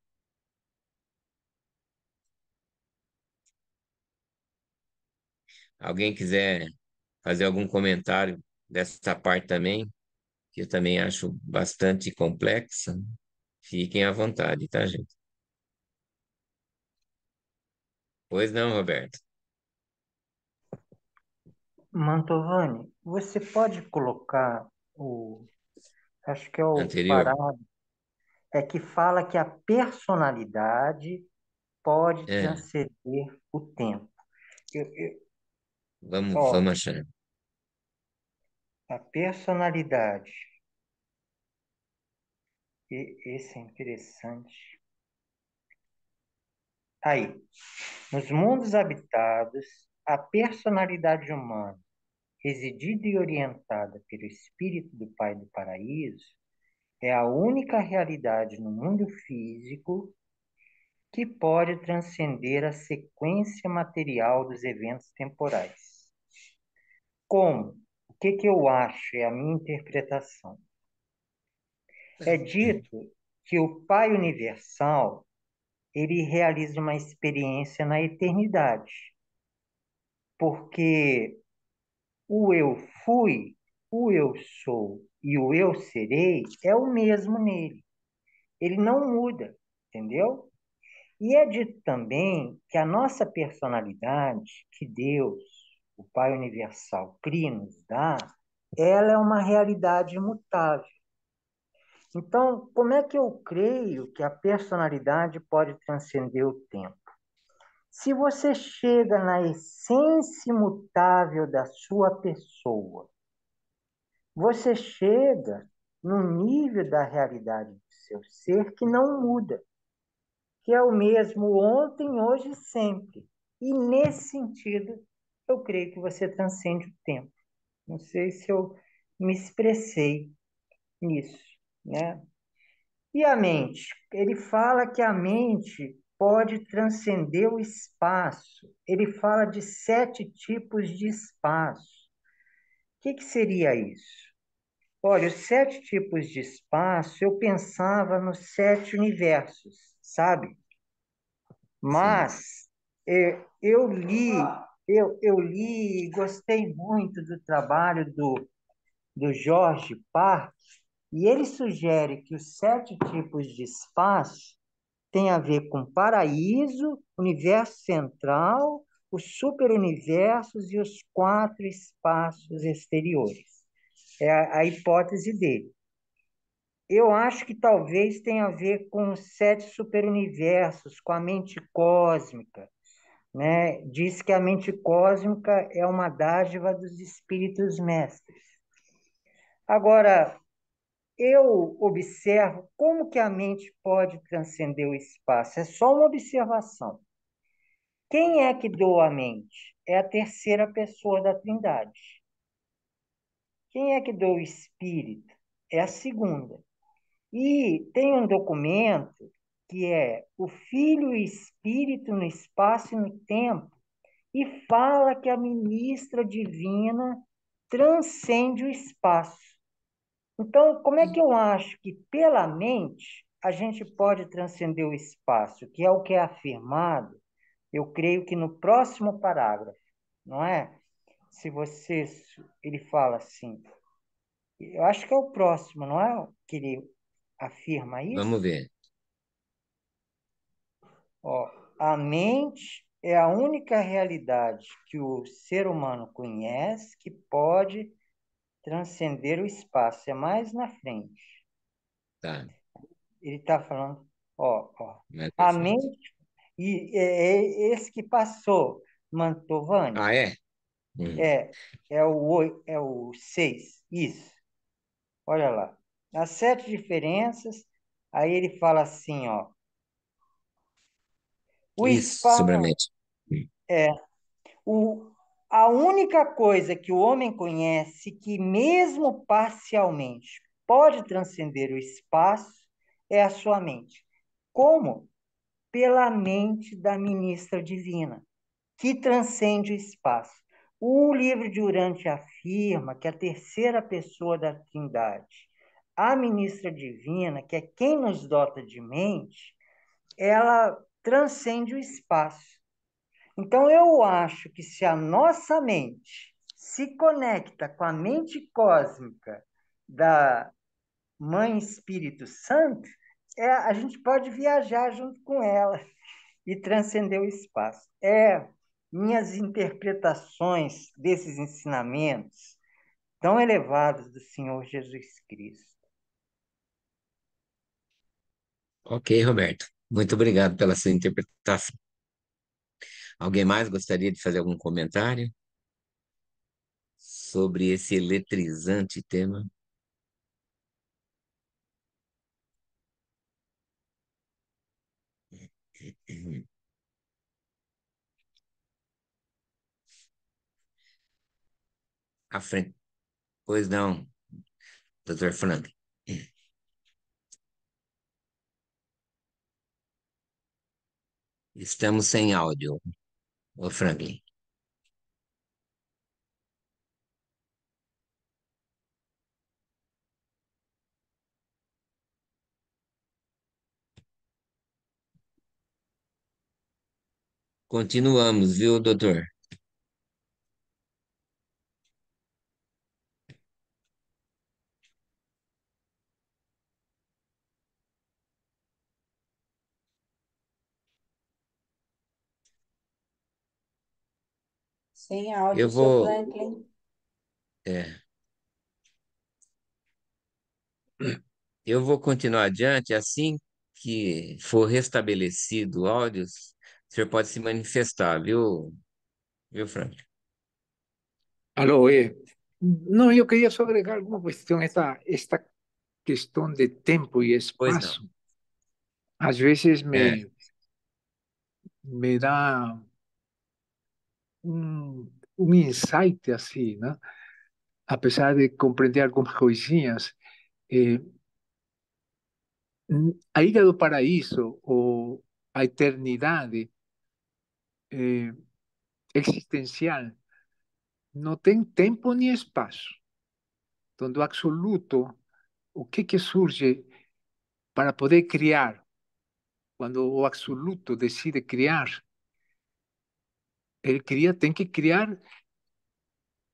Alguém quiser fazer algum comentário dessa parte também, que eu também acho bastante complexa, fiquem à vontade, tá, gente? Pois não, Roberto. Mantovani, você pode colocar acho que é o Anterior. parágrafo, é que fala que a personalidade pode É, transcender o tempo. vamos Ó, achar. a personalidade, esse é interessante. Aí, nos mundos habitados, a personalidade humana, residida e orientada pelo Espírito do Pai do Paraíso, é a única realidade no mundo físico que pode transcender a sequência material dos eventos temporais. Como? O que eu acho? É a minha interpretação. É dito que o Pai Universal ele realiza uma experiência na eternidade, porque o eu fui, o eu sou e o eu serei é o mesmo nele. Ele não muda, entendeu? E é dito também que a nossa personalidade, que Deus, o Pai Universal, cria e nos dá, ela é uma realidade imutável. Então, como é que eu creio que a personalidade pode transcender o tempo? Se você chega na essência imutável da sua pessoa, você chega no nível da realidade do seu ser que não muda, que é o mesmo ontem, hoje e sempre. E nesse sentido, eu creio que você transcende o tempo. Não sei se eu me expressei nisso, né? E a mente? Ele fala que a mente pode transcender o espaço. Ele fala de 7 tipos de espaço. O que seria isso? Olha, os 7 tipos de espaço, eu pensava nos 7 universos, sabe? Sim. Mas eu li eu li e gostei muito do trabalho do Jorge Park, e ele sugere que os 7 tipos de espaço têm a ver com paraíso, universo central, os superuniversos e os 4 espaços exteriores. É a hipótese dele. Eu acho que talvez tenha a ver com os 7 superuniversos, com a mente cósmica, né? Diz que a mente cósmica é uma dádiva dos espíritos mestres. Agora, eu observo como que a mente pode transcender o espaço. É só uma observação. Quem é que doa a mente? É a terceira pessoa da Trindade. Quem é que doa o espírito? É a segunda. E tem um documento que é o Filho e Espírito no Espaço e no Tempo, e fala que a ministra divina transcende o espaço. Então, como é que eu acho que pela mente a gente pode transcender o espaço, que é o que é afirmado, eu creio que no próximo parágrafo, não é? Se você, ele fala assim, eu acho que é o próximo, não é? Que ele afirma Vamos isso? ver. Ó, a mente é a única realidade que o ser humano conhece que pode transcender o espaço. É mais na frente. Tá, Ele está falando, ó, mais pra a frente. mente, e é esse que passou, Mantovani, Ah, é? é, é o 6, isso. Olha lá. As 7 diferenças, aí ele fala assim, ó, o Isso, sobre a espaço mente. Hum. é o, a única coisa que o homem conhece que, mesmo parcialmente, pode transcender o espaço é a sua mente. Como? Pela mente da ministra divina, que transcende o espaço. O livro de Urante afirma que a terceira pessoa da Trindade, a ministra divina, que é quem nos dota de mente, ela transcende o espaço. Então, eu acho que se a nossa mente se conecta com a mente cósmica da Mãe Espírito Santo, a gente pode viajar junto com ela e transcender o espaço. Minhas interpretações desses ensinamentos tão elevados do Senhor Jesus Cristo. Ok, Roberto. Muito obrigado pela sua interpretação. Alguém mais gostaria de fazer algum comentário sobre esse eletrizante tema? À frente. Pois não, Dr. Frank. Estamos sem áudio, ô Franklin. Continuamos, viu, doutor? Sem Eu áudio, seu vou, Franklin. é, eu vou continuar adiante assim que for restabelecido o áudio, o senhor pode se manifestar, viu, Frank? Aló, no, yo quería só agregar alguna cuestión, esta cuestión de tiempo y Pois não. espacio. A veces É, me da un insight así, ¿no? A pesar de comprender algunas coisinhas, eh, a ilha do paraíso ou a eternidade existencial não tem tempo nem espaço. Então, do absoluto, o que surge para poder criar? Quando o absoluto decide criar, Ele cria, tem que criar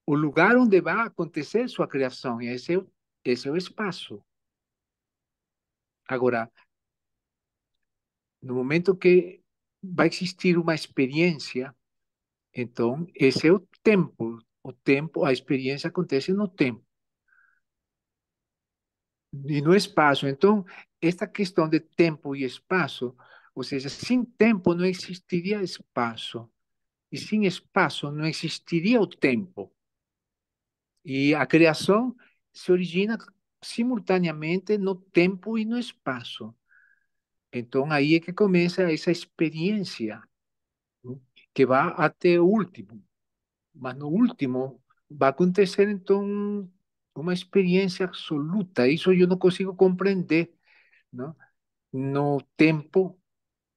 o lugar onde vai acontecer sua criação, e esse é o espaço. Agora, no momento que vai existir uma experiência, então esse é o tempo. O tempo, a experiência acontece no tempo e no espaço. Então, esta questão de tempo e espaço, ou seja, sem tempo não existiria espaço, e sem espaço não existiria o tempo. E a criação se origina simultaneamente no tempo e no espaço. Então, aí é que começa essa experiência, né, que vai até o último. Mas no último vai acontecer, então, uma experiência absoluta. Isso eu não consigo compreender, não? No tempo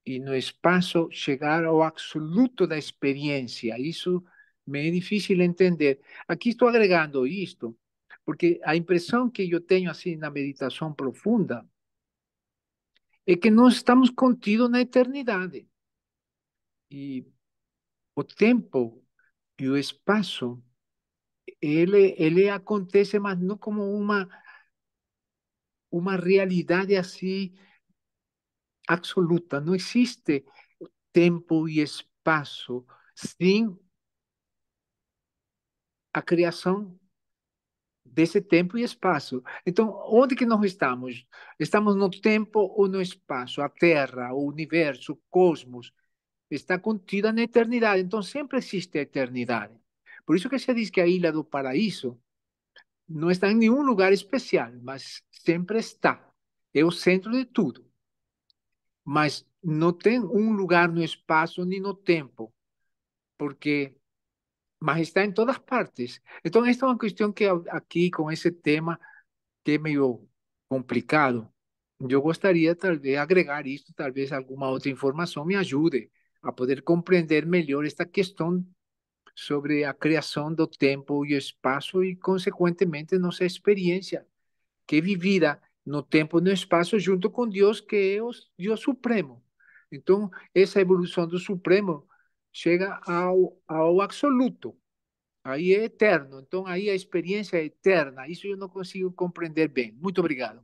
e no espaço, chegar ao absoluto da experiência. Isso me é difícil entender. Aqui estou agregando isto, porque a impressão que eu tenho assim na meditação profunda é que nós estamos contidos na eternidade. E o tempo e o espaço, ele acontece, mas não como uma realidade assim absoluta. Não existe tempo e espaço sem a criação desse tempo e espaço. Então, onde que nós estamos? Estamos no tempo ou no espaço? A Terra, o universo, o cosmos, está contida na eternidade. Então, sempre existe a eternidade. Por isso que se diz que a Ilha do Paraíso não está em nenhum lugar especial, mas sempre está. É o centro de tudo. Mas não tem um lugar no espaço nem no tempo, porque mas está em todas partes. Então, esta é uma questão que aqui, com esse tema, que é meio complicado, eu gostaria, talvez, agregar isto, talvez alguma outra informação me ajude a poder compreender melhor esta questão sobre a criação do tempo e espaço e, consequentemente, nossa experiência, que é vivida no tempo e no espaço junto com Deus, que é o Deus Supremo. Então, essa evolução do Supremo chega ao absoluto. Aí é eterno. Então, aí a experiência é eterna. Isso eu não consigo compreender bem. Muito obrigado.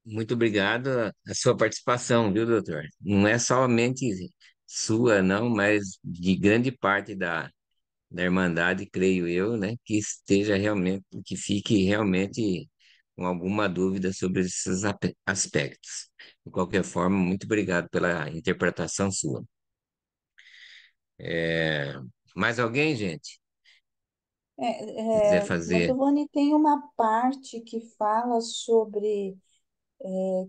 Muito obrigado a sua participação, viu, doutor? Não é somente sua, não, mas de grande parte da Irmandade, creio eu, né, que esteja realmente, que fique realmente com alguma dúvida sobre esses aspectos. De qualquer forma, muito obrigado pela interpretação sua. É, mais alguém, gente? Quiser fazer? Mantovani tem uma parte que fala sobre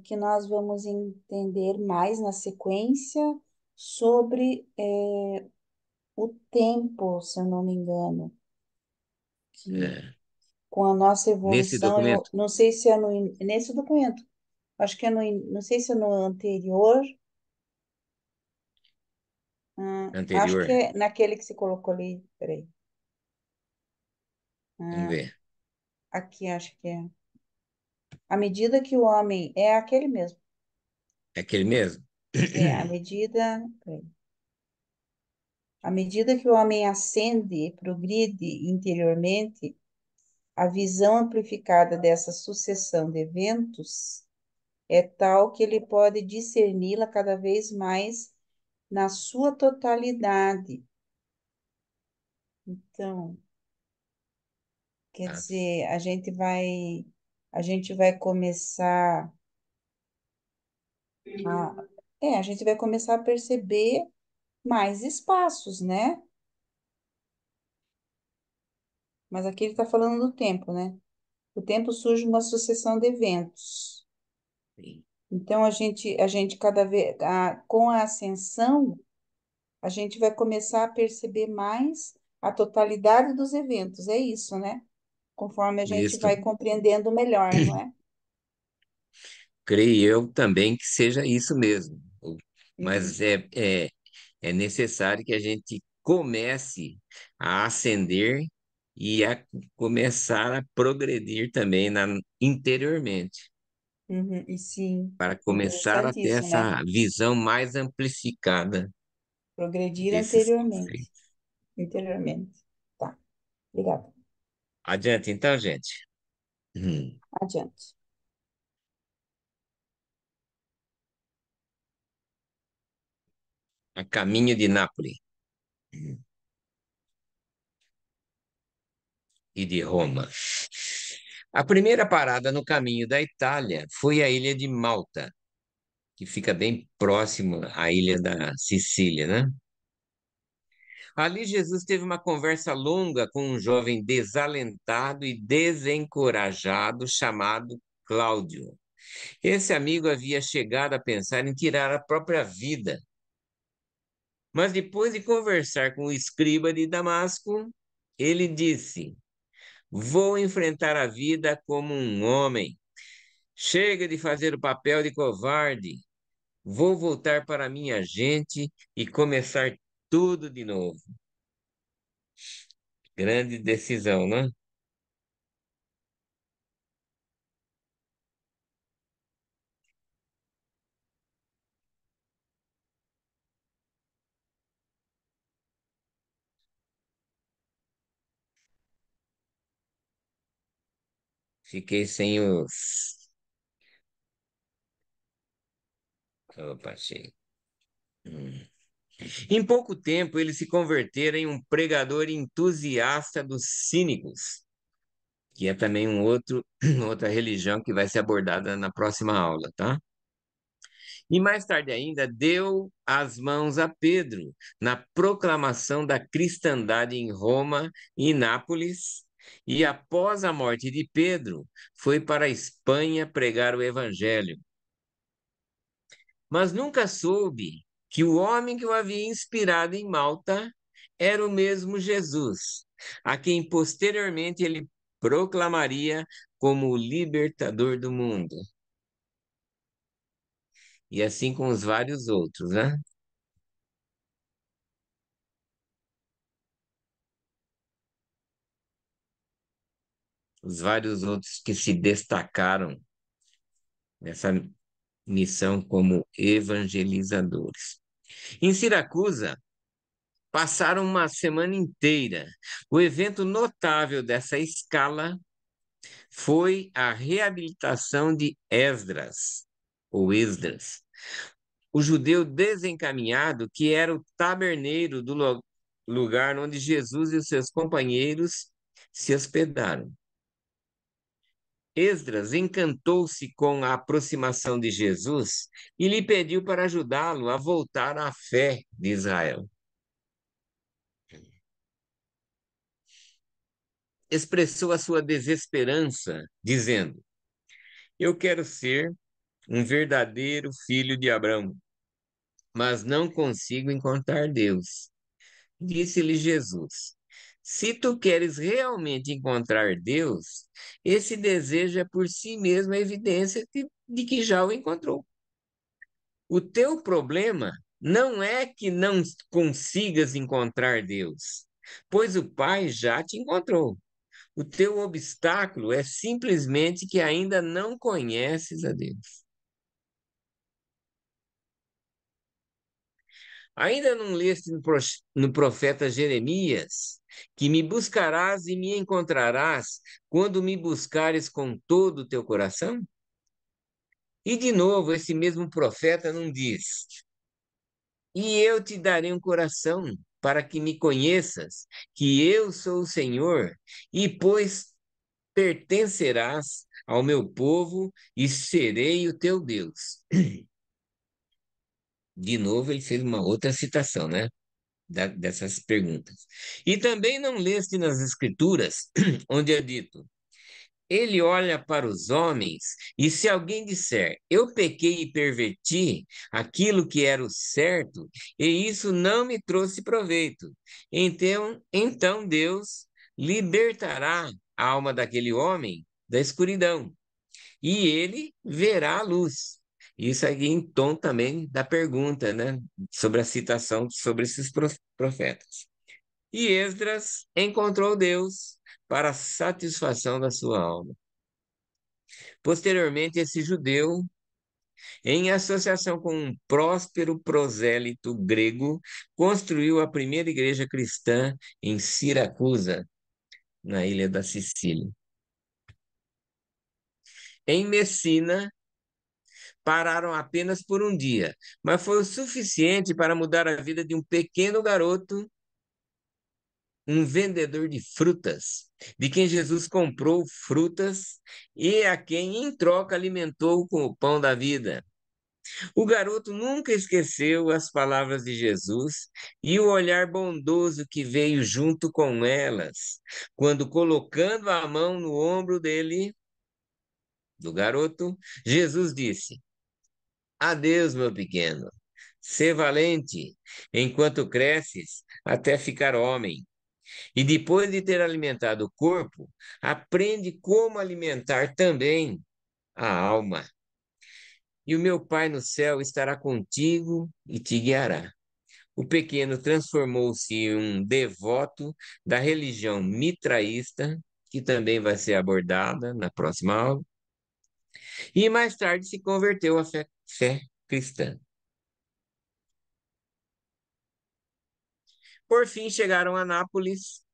que nós vamos entender mais na sequência sobre o tempo, se eu não me engano, que É, com a nossa nesse evolução, eu documento não sei se é nesse documento, acho que é não sei se é no anterior, acho que anterior, é naquele que se colocou ali, peraí, vamos ah, ver. aqui acho que é. À medida que o homem, é aquele mesmo, É aquele mesmo? é, peraí. À medida que o homem ascende e progride interiormente, a visão amplificada dessa sucessão de eventos é tal que ele pode discerni-la cada vez mais na sua totalidade. Então, quer As- dizer, a gente vai começar a gente vai começar a perceber mais espaços, né? Mas aqui ele está falando do tempo, né? O tempo surge uma sucessão de eventos. sim. Então, a gente cada vez, com a ascensão, a gente vai começar a perceber mais a totalidade dos eventos, é isso, né? Conforme a gente Isso. vai compreendendo melhor, não é? Creio eu também que seja isso mesmo. Mas Isso. é necessário que a gente comece a ascender e a começar a progredir também interiormente. Uhum, e sim, para começar a ter interessantíssimo, né? essa visão mais amplificada Progredir desses anteriormente, conceitos. interiormente. Tá, obrigada. Adiante, então, gente. Adiante. A caminho de Nápoles e de Roma. A primeira parada no caminho da Itália foi a ilha de Malta, que fica bem próximo à ilha da Sicília, né? Ali Jesus teve uma conversa longa com um jovem desalentado e desencorajado chamado Cláudio. Esse amigo havia chegado a pensar em tirar a própria vida, mas depois de conversar com o escriba de Damasco, ele disse: Vou enfrentar a vida como um homem. Chega de fazer o papel de covarde. Vou voltar para minha gente e começar tudo de novo. Grande decisão, né? Fiquei sem os. Opa, achei. Hum. Em pouco tempo, ele se convertera em um pregador entusiasta dos cínicos, que é também outra religião que vai ser abordada na próxima aula, tá? E mais tarde ainda, deu as mãos a Pedro na proclamação da cristandade em Roma e Nápoles, e após a morte de Pedro, foi para a Espanha pregar o evangelho. Mas nunca soube que o homem que o havia inspirado em Malta era o mesmo Jesus, a quem posteriormente ele proclamaria como o libertador do mundo. E assim com os vários outros, né? Os vários outros que se destacaram nessa missão como evangelizadores. Em Siracusa, passaram uma semana inteira. O evento notável dessa escala foi a reabilitação de Esdras, ou Esdras, o judeu desencaminhado que era o taberneiro do lugar onde Jesus e os seus companheiros se hospedaram. Esdras encantou-se com a aproximação de Jesus e lhe pediu para ajudá-lo a voltar à fé de Israel. Expressou a sua desesperança, dizendo: Eu quero ser um verdadeiro filho de Abraão, mas não consigo encontrar Deus. Disse-lhe Jesus: Se tu queres realmente encontrar Deus, esse desejo é por si mesmo a evidência de que já o encontrou. O teu problema não é que não consigas encontrar Deus, pois o Pai já te encontrou. O teu obstáculo é simplesmente que ainda não conheces a Deus. Ainda não leste no profeta Jeremias que me buscarás e me encontrarás quando me buscares com todo o teu coração? E de novo, esse mesmo profeta não diz: E eu te darei um coração para que me conheças, que eu sou o Senhor, e pois pertencerás ao meu povo e serei o teu Deus. De novo, ele fez uma outra citação, né? Dessas perguntas. E também não leste nas Escrituras, onde é dito: Ele olha para os homens, e se alguém disser, eu pequei e perverti aquilo que era o certo, e isso não me trouxe proveito, então Deus libertará a alma daquele homem da escuridão, e ele verá a luz. Isso aqui em tom também da pergunta, né, sobre a citação sobre esses profetas. E Esdras encontrou Deus para a satisfação da sua alma. Posteriormente, esse judeu, em associação com um próspero prosélito grego, construiu a primeira igreja cristã em Siracusa, na ilha da Sicília. Em Messina, pararam apenas por um dia, mas foi o suficiente para mudar a vida de um pequeno garoto, um vendedor de frutas, de quem Jesus comprou frutas e a quem, em troca, alimentou com o pão da vida. O garoto nunca esqueceu as palavras de Jesus e o olhar bondoso que veio junto com elas, quando, colocando a mão no ombro dele, do garoto, Jesus disse: Adeus, meu pequeno. Sê valente, enquanto cresces, até ficar homem. E depois de ter alimentado o corpo, aprende como alimentar também a alma. E o meu Pai no céu estará contigo e te guiará. O pequeno transformou-se em um devoto da religião mitraísta, que também vai ser abordada na próxima aula, e mais tarde se converteu à fé cristã. Por fim, chegaram a Nápoles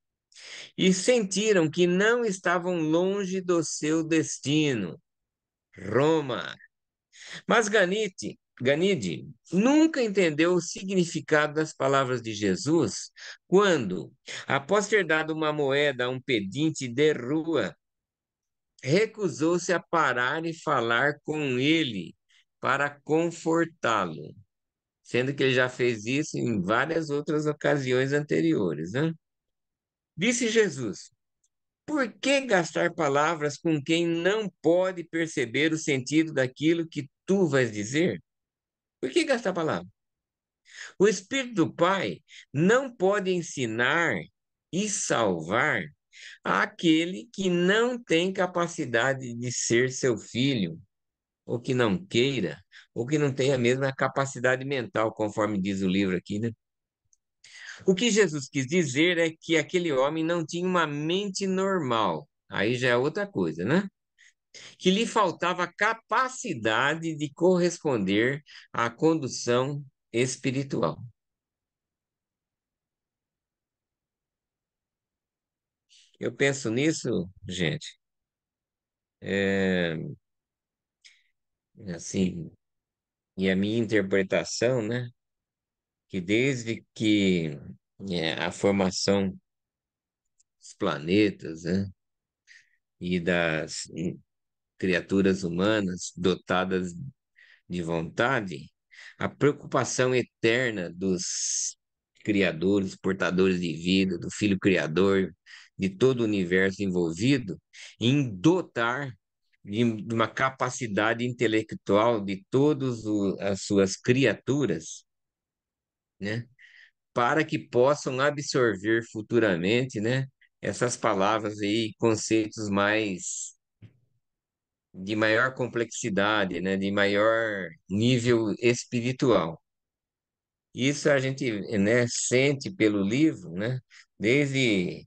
e sentiram que não estavam longe do seu destino, Roma. Mas Ganide nunca entendeu o significado das palavras de Jesus quando, após ter dado uma moeda a um pedinte de rua, recusou-se a parar e falar com ele para confortá-lo, sendo que ele já fez isso em várias outras ocasiões anteriores, né? Disse Jesus: Por que gastar palavras com quem não pode perceber o sentido daquilo que tu vais dizer? Por que gastar palavras? O Espírito do Pai não pode ensinar e salvar aquele que não tem capacidade de ser seu filho, ou que não queira, ou que não tenha a mesma capacidade mental, conforme diz o livro aqui, né? O que Jesus quis dizer é que aquele homem não tinha uma mente normal. Aí já é outra coisa, né? Que lhe faltava capacidade de corresponder à condução espiritual. Eu penso nisso, gente, é, assim, e a minha interpretação, né, que desde que a formação dos planetas, né, e das criaturas humanas dotadas de vontade, a preocupação eterna dos criadores, portadores de vida, do Filho Criador, de todo o universo envolvido, em dotar de uma capacidade intelectual de todas as suas criaturas, né, para que possam absorver futuramente, né, essas palavras aí, conceitos mais de maior complexidade, né, de maior nível espiritual. Isso a gente, né, sente pelo livro, né, desde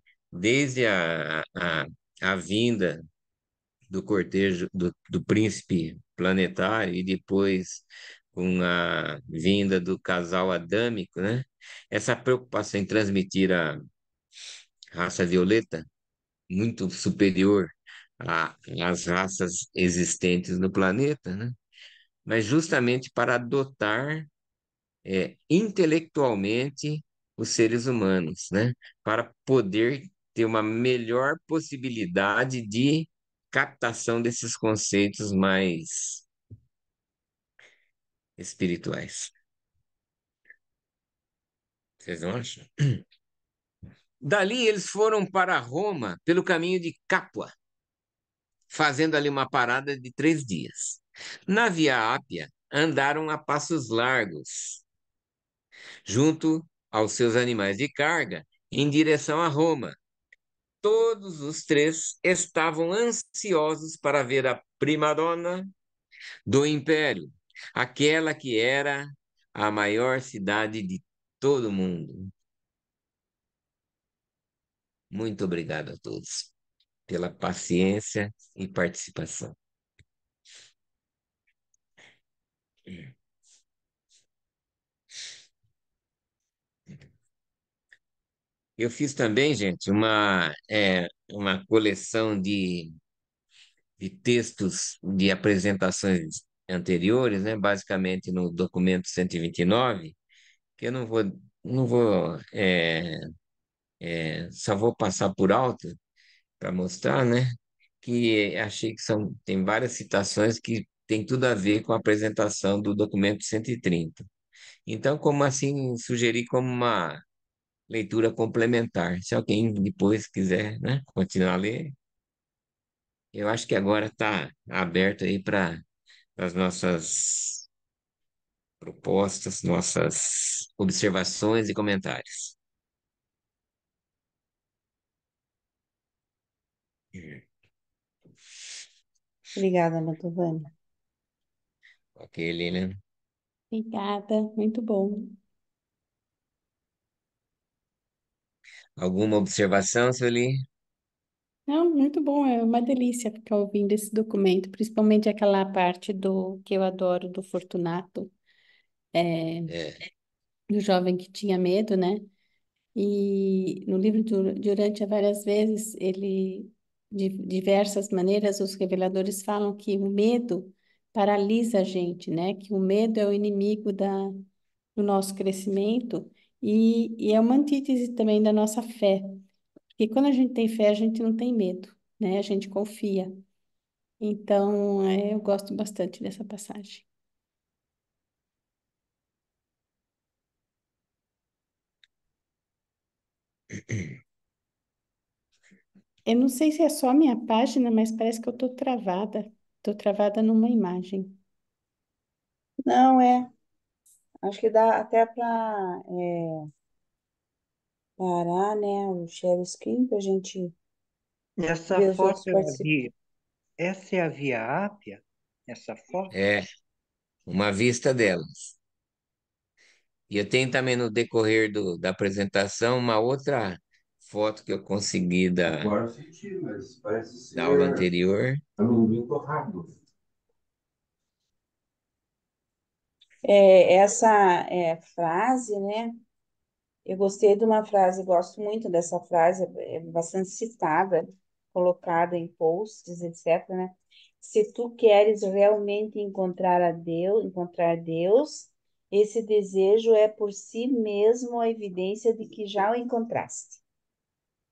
a vinda do cortejo do príncipe planetário e depois com a vinda do casal adâmico, né, essa preocupação em transmitir a raça violeta muito superior às raças existentes no planeta, né, mas justamente para adotar intelectualmente os seres humanos, né? Para poder ter uma melhor possibilidade de captação desses conceitos mais espirituais. Vocês não acham? Dali eles foram para Roma pelo caminho de Capua, fazendo ali uma parada de 3 dias. Na Via Ápia, andaram a passos largos, junto aos seus animais de carga, em direção a Roma. Todos os três estavam ansiosos para ver a primadona do império, aquela que era a maior cidade de todo o mundo. Muito obrigado a todos pela paciência e participação. Eu fiz também, gente, uma coleção de textos de apresentações anteriores, né? Basicamente no documento 129, que eu só vou passar por alto para mostrar, né? Que achei que tem várias citações que tem tudo a ver com a apresentação do documento 130. Então, como assim, sugerir como uma leitura complementar. Se alguém depois quiser, né, continuar a ler, eu acho que agora está aberto aí para as nossas propostas, nossas observações e comentários. Obrigada, Mantovani. Ok, Lilian. Obrigada, muito bom. Alguma observação, Sueli? Não, muito bom, é uma delícia ficar ouvindo esse documento, principalmente aquela parte do que eu adoro do Fortunato, É, do jovem que tinha medo, né? E no livro Durante várias vezes ele de diversas maneiras os reveladores falam que o medo paralisa a gente, né? Que o medo é o inimigo do nosso crescimento e é uma antítese também da nossa fé. Porque quando a gente tem fé, a gente não tem medo, né? A gente confia. Então, eu gosto bastante dessa passagem. Eu não sei se é só a minha página, mas parece que eu tô travada. Tô travada numa imagem. Não, acho que dá até para parar, né, o share screen para a gente Essa ver os foto outros participantes. essa é a Via Ápia? Essa foto? é uma vista delas. E eu tenho também no decorrer da apresentação uma outra foto que eu consegui Agora eu senti, mas parece da aula ser anterior. amendoim torrado. Essa frase, né? Eu gostei de uma frase, gosto muito dessa frase, é bastante citada, colocada em posts, etc, né? Se tu queres realmente encontrar Deus, esse desejo é por si mesmo a evidência de que já o encontraste.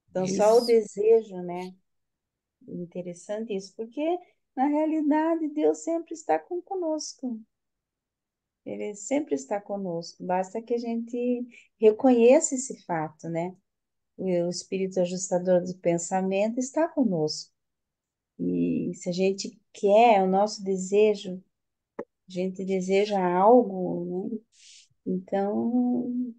Então, só o Isso. desejo, né? Interessante isso, porque na realidade Deus sempre está conosco. Ele sempre está conosco. Basta que a gente reconheça esse fato, né? O espírito ajustador do pensamento está conosco. E se a gente quer, o nosso desejo, a gente deseja algo, né? Então,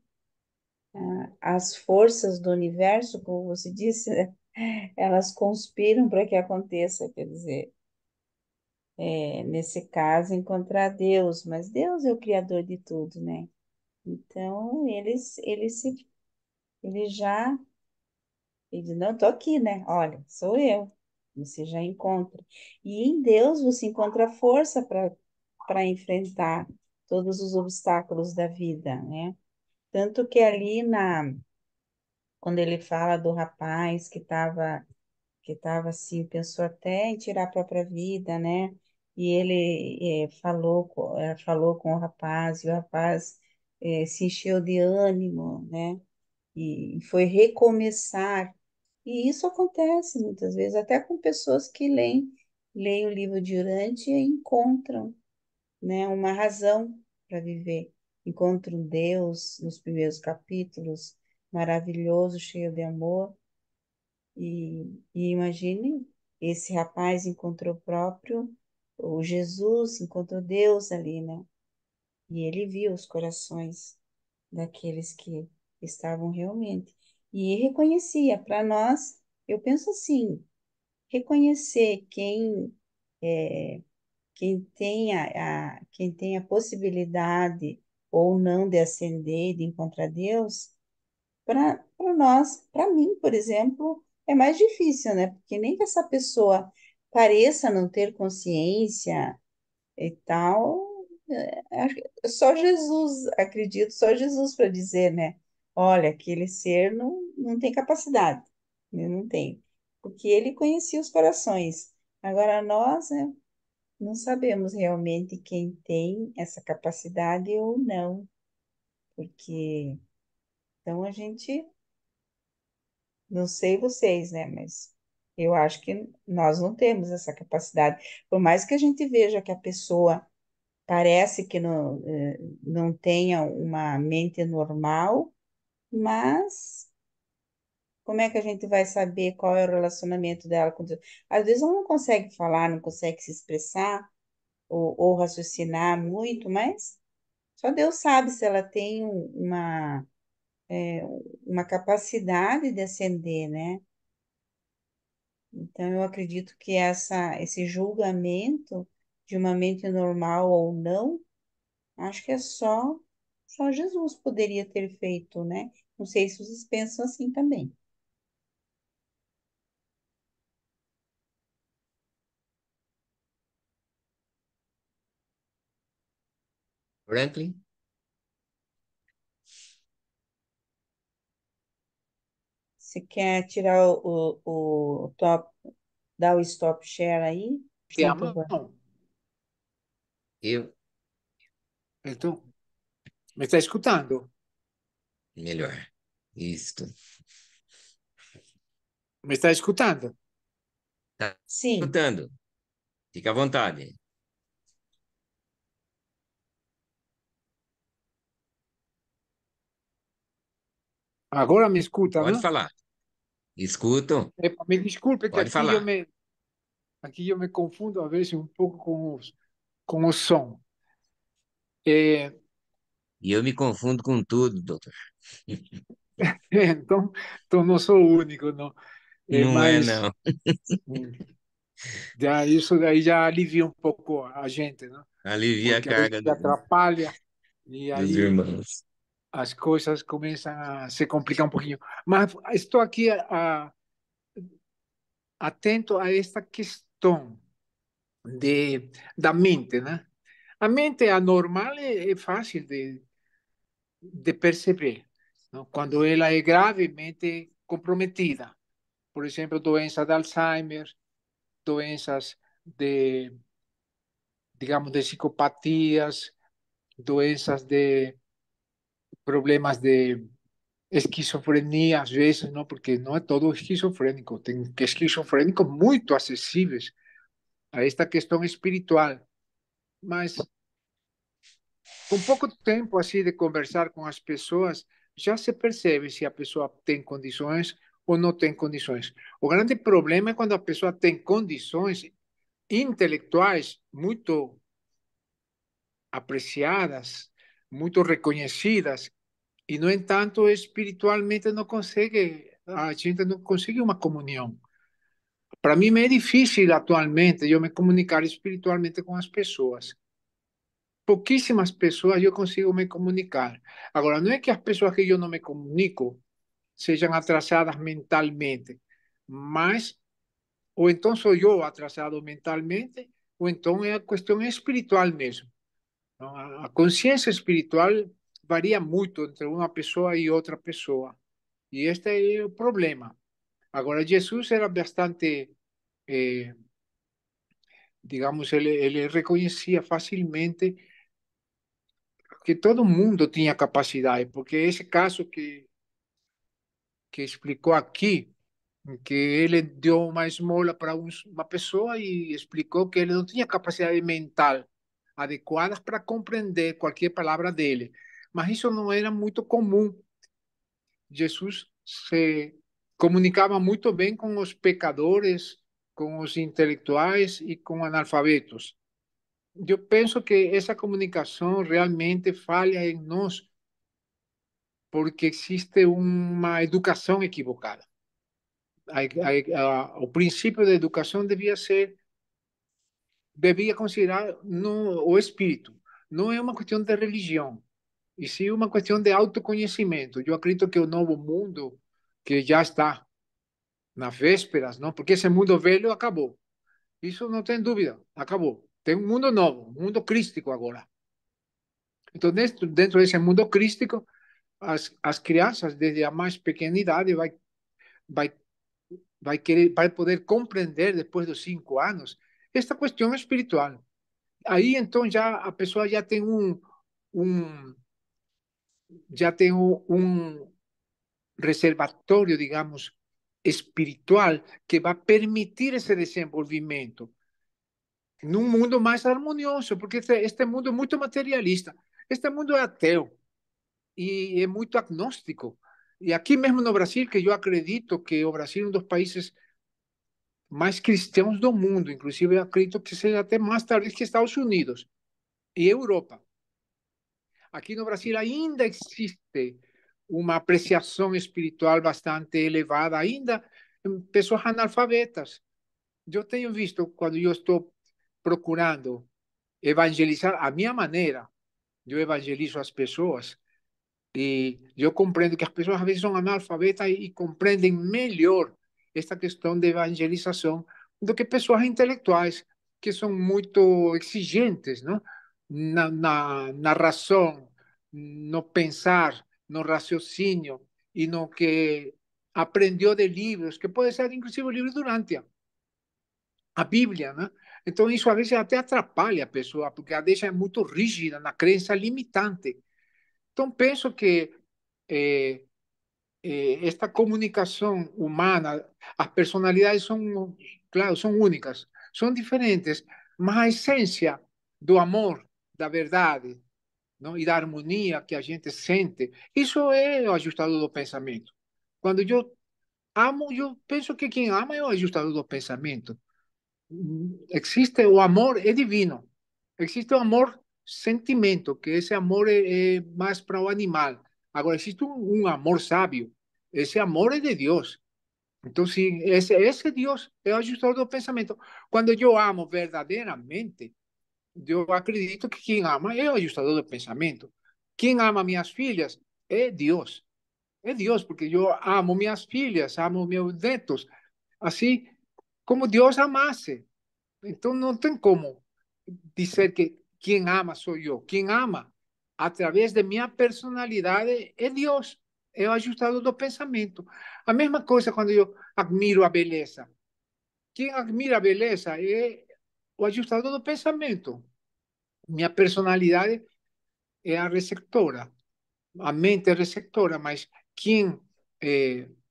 as forças do universo, como você disse, né? Elas conspiram para que aconteça, quer dizer, nesse caso, encontrar Deus, mas Deus é o criador de tudo, né? Então, ele já, ele diz, não, tô aqui, né? Olha, sou eu. Você já encontra. E em Deus você encontra força para enfrentar todos os obstáculos da vida, né? Tanto que ali quando ele fala do rapaz que estava assim, pensou até em tirar a própria vida, né? E ele falou com o rapaz, e o rapaz se encheu de ânimo, né? E foi recomeçar. E isso acontece muitas vezes, até com pessoas que leem o livro de Urante e encontram, né, uma razão para viver. Encontram Deus nos primeiros capítulos, maravilhoso, cheio de amor. E imagine, esse rapaz encontrou o Jesus, encontrou Deus ali, né? E ele viu os corações daqueles que estavam realmente. E reconhecia, para nós, eu penso assim, reconhecer quem tem a possibilidade ou não de ascender, de encontrar Deus, para nós, para mim, por exemplo, é mais difícil, né? Porque nem que essa pessoa pareça não ter consciência e tal, Acho que só Jesus, acredito, só Jesus para dizer, né? Olha, aquele ser não tem capacidade, ele não tem, porque ele conhecia os corações. Agora nós, né, não sabemos realmente quem tem essa capacidade ou não, porque então a gente, não sei vocês, né, mas eu acho que nós não temos essa capacidade. Por mais que a gente veja que a pessoa parece que não tenha uma mente normal, mas como é que a gente vai saber qual é o relacionamento dela com Deus? Às vezes ela não consegue falar, não consegue se expressar ou raciocinar muito, mas só Deus sabe se ela tem é, uma capacidade de ascender, né? Então eu acredito que esse julgamento de uma mente normal ou não, acho que é só Jesus poderia ter feito, né? Não sei se vocês pensam assim também. Franklin? Se quer tirar o top, dar o stop share aí, Te junto amo. Eu? Então, me está escutando? Melhor. Isto. Me está escutando? Tá Sim, escutando? Fica à vontade. Agora me escuta, Pode não? falar. Escuto. Me desculpe que Pode falar. aqui eu me confundo a vezes um pouco com o som. É, E eu me confundo com tudo, doutor. então, então não sou o único, não. É, Não é, mas não. hum, já isso daí já alivia um pouco a gente, não? Alivia a Porque a gente carga se atrapalha e dos aí irmãos. as coisas começam a se complicar um pouquinho. Mas estou aqui atento a esta questão da mente, né? A mente anormal é fácil de perceber, não? Quando ela é gravemente comprometida. Por exemplo, doença de Alzheimer, doenças de, digamos, de psicopatias, doenças de problemas de esquizofrenia, às vezes, não, porque não é todo esquizofrênico, tem esquizofrênicos muito acessíveis a esta questão espiritual, mas com pouco tempo assim de conversar com as pessoas, já se percebe se a pessoa tem condições ou não tem condições. O grande problema é quando a pessoa tem condições intelectuais muito apreciadas, muito reconhecidas, e, no entanto, espiritualmente não consegue, a gente não consegue uma comunhão. Para mim é difícil atualmente eu me comunicar espiritualmente com as pessoas. Pouquíssimas pessoas eu consigo me comunicar. Agora, não é que as pessoas que eu não me comunico sejam atrasadas mentalmente, mas ou então sou eu atrasado mentalmente, ou então é a questão espiritual mesmo. Não? A consciência espiritual varia muito entre uma pessoa e outra pessoa. E este é o problema. Agora, Jesus era bastante, eh, digamos, ele reconhecia facilmente que todo mundo tinha capacidade, porque esse caso que explicou aqui, em que ele deu uma esmola para uma pessoa e explicou que ele não tinha capacidade mental adequada para compreender qualquer palavra dele. Mas isso não era muito comum. Jesus se comunicava muito bem com os pecadores, com os intelectuais e com analfabetos. Eu penso que essa comunicação realmente falha em nós porque existe uma educação equivocada. O princípio da educação devia considerar no, o espírito. Não é uma questão de religião, e sim uma questão de autoconhecimento. Eu acredito que o novo mundo, que já está nas vésperas, não? Porque esse mundo velho acabou. Isso não tem dúvida, acabou. Tem um mundo novo, um mundo crístico agora. Então, dentro desse mundo crístico, as crianças, desde a mais pequena idade, vai, vai poder compreender, depois dos 5 anos, esta questão espiritual. Aí, então, já a pessoa um já tem um reservatório, digamos, espiritual que vai permitir esse desenvolvimento num mundo mais harmonioso, porque este mundo é muito materialista. Este mundo é ateu e é muito agnóstico. E aqui mesmo no Brasil, que eu acredito que o Brasil é um dos países mais cristãos do mundo, inclusive eu acredito que seja até mais talvez que Estados Unidos e Europa. Aqui no Brasil ainda existe uma apreciação espiritual bastante elevada, ainda em pessoas analfabetas. Eu tenho visto, quando eu estou procurando evangelizar a minha maneira, eu evangelizo as pessoas, e eu compreendo que as pessoas às vezes são analfabetas e compreendem melhor esta questão de evangelização do que pessoas intelectuais, que são muito exigentes, não? Na razão, no pensar, no raciocínio e no que aprendeu de livros, que pode ser inclusive o livro durante a Bíblia, né? Então, isso às vezes até atrapalha a pessoa, porque a deixa muito rígida na crença limitante. Então, penso que eh, esta comunicação humana, as personalidades são, claro, são únicas, são diferentes, mas a essência do amor, da verdade, não? E da harmonia que a gente sente, isso é o ajustador do pensamento. Quando eu amo, eu penso que quem ama é o ajustador do pensamento. Existe o amor é divino. Existe o amor sentimento, que esse amor é mais para o animal. Agora, existe um amor sábio. Esse amor é de Deus. Então, se esse Deus é o ajustador do pensamento. Quando eu amo verdadeiramente, eu acredito que quem ama é o ajustador do pensamento. Quem ama minhas filhas é Deus. É Deus, porque eu amo minhas filhas, amo meus netos, assim como Deus amasse. Então não tem como dizer que quem ama sou eu. Quem ama, através de minha personalidade, é Deus. É o ajustador do pensamento. A mesma coisa quando eu admiro a beleza. Quem admira a beleza é o ajustador do pensamento. Minha personalidade é a receptora. A mente é receptora, mas quem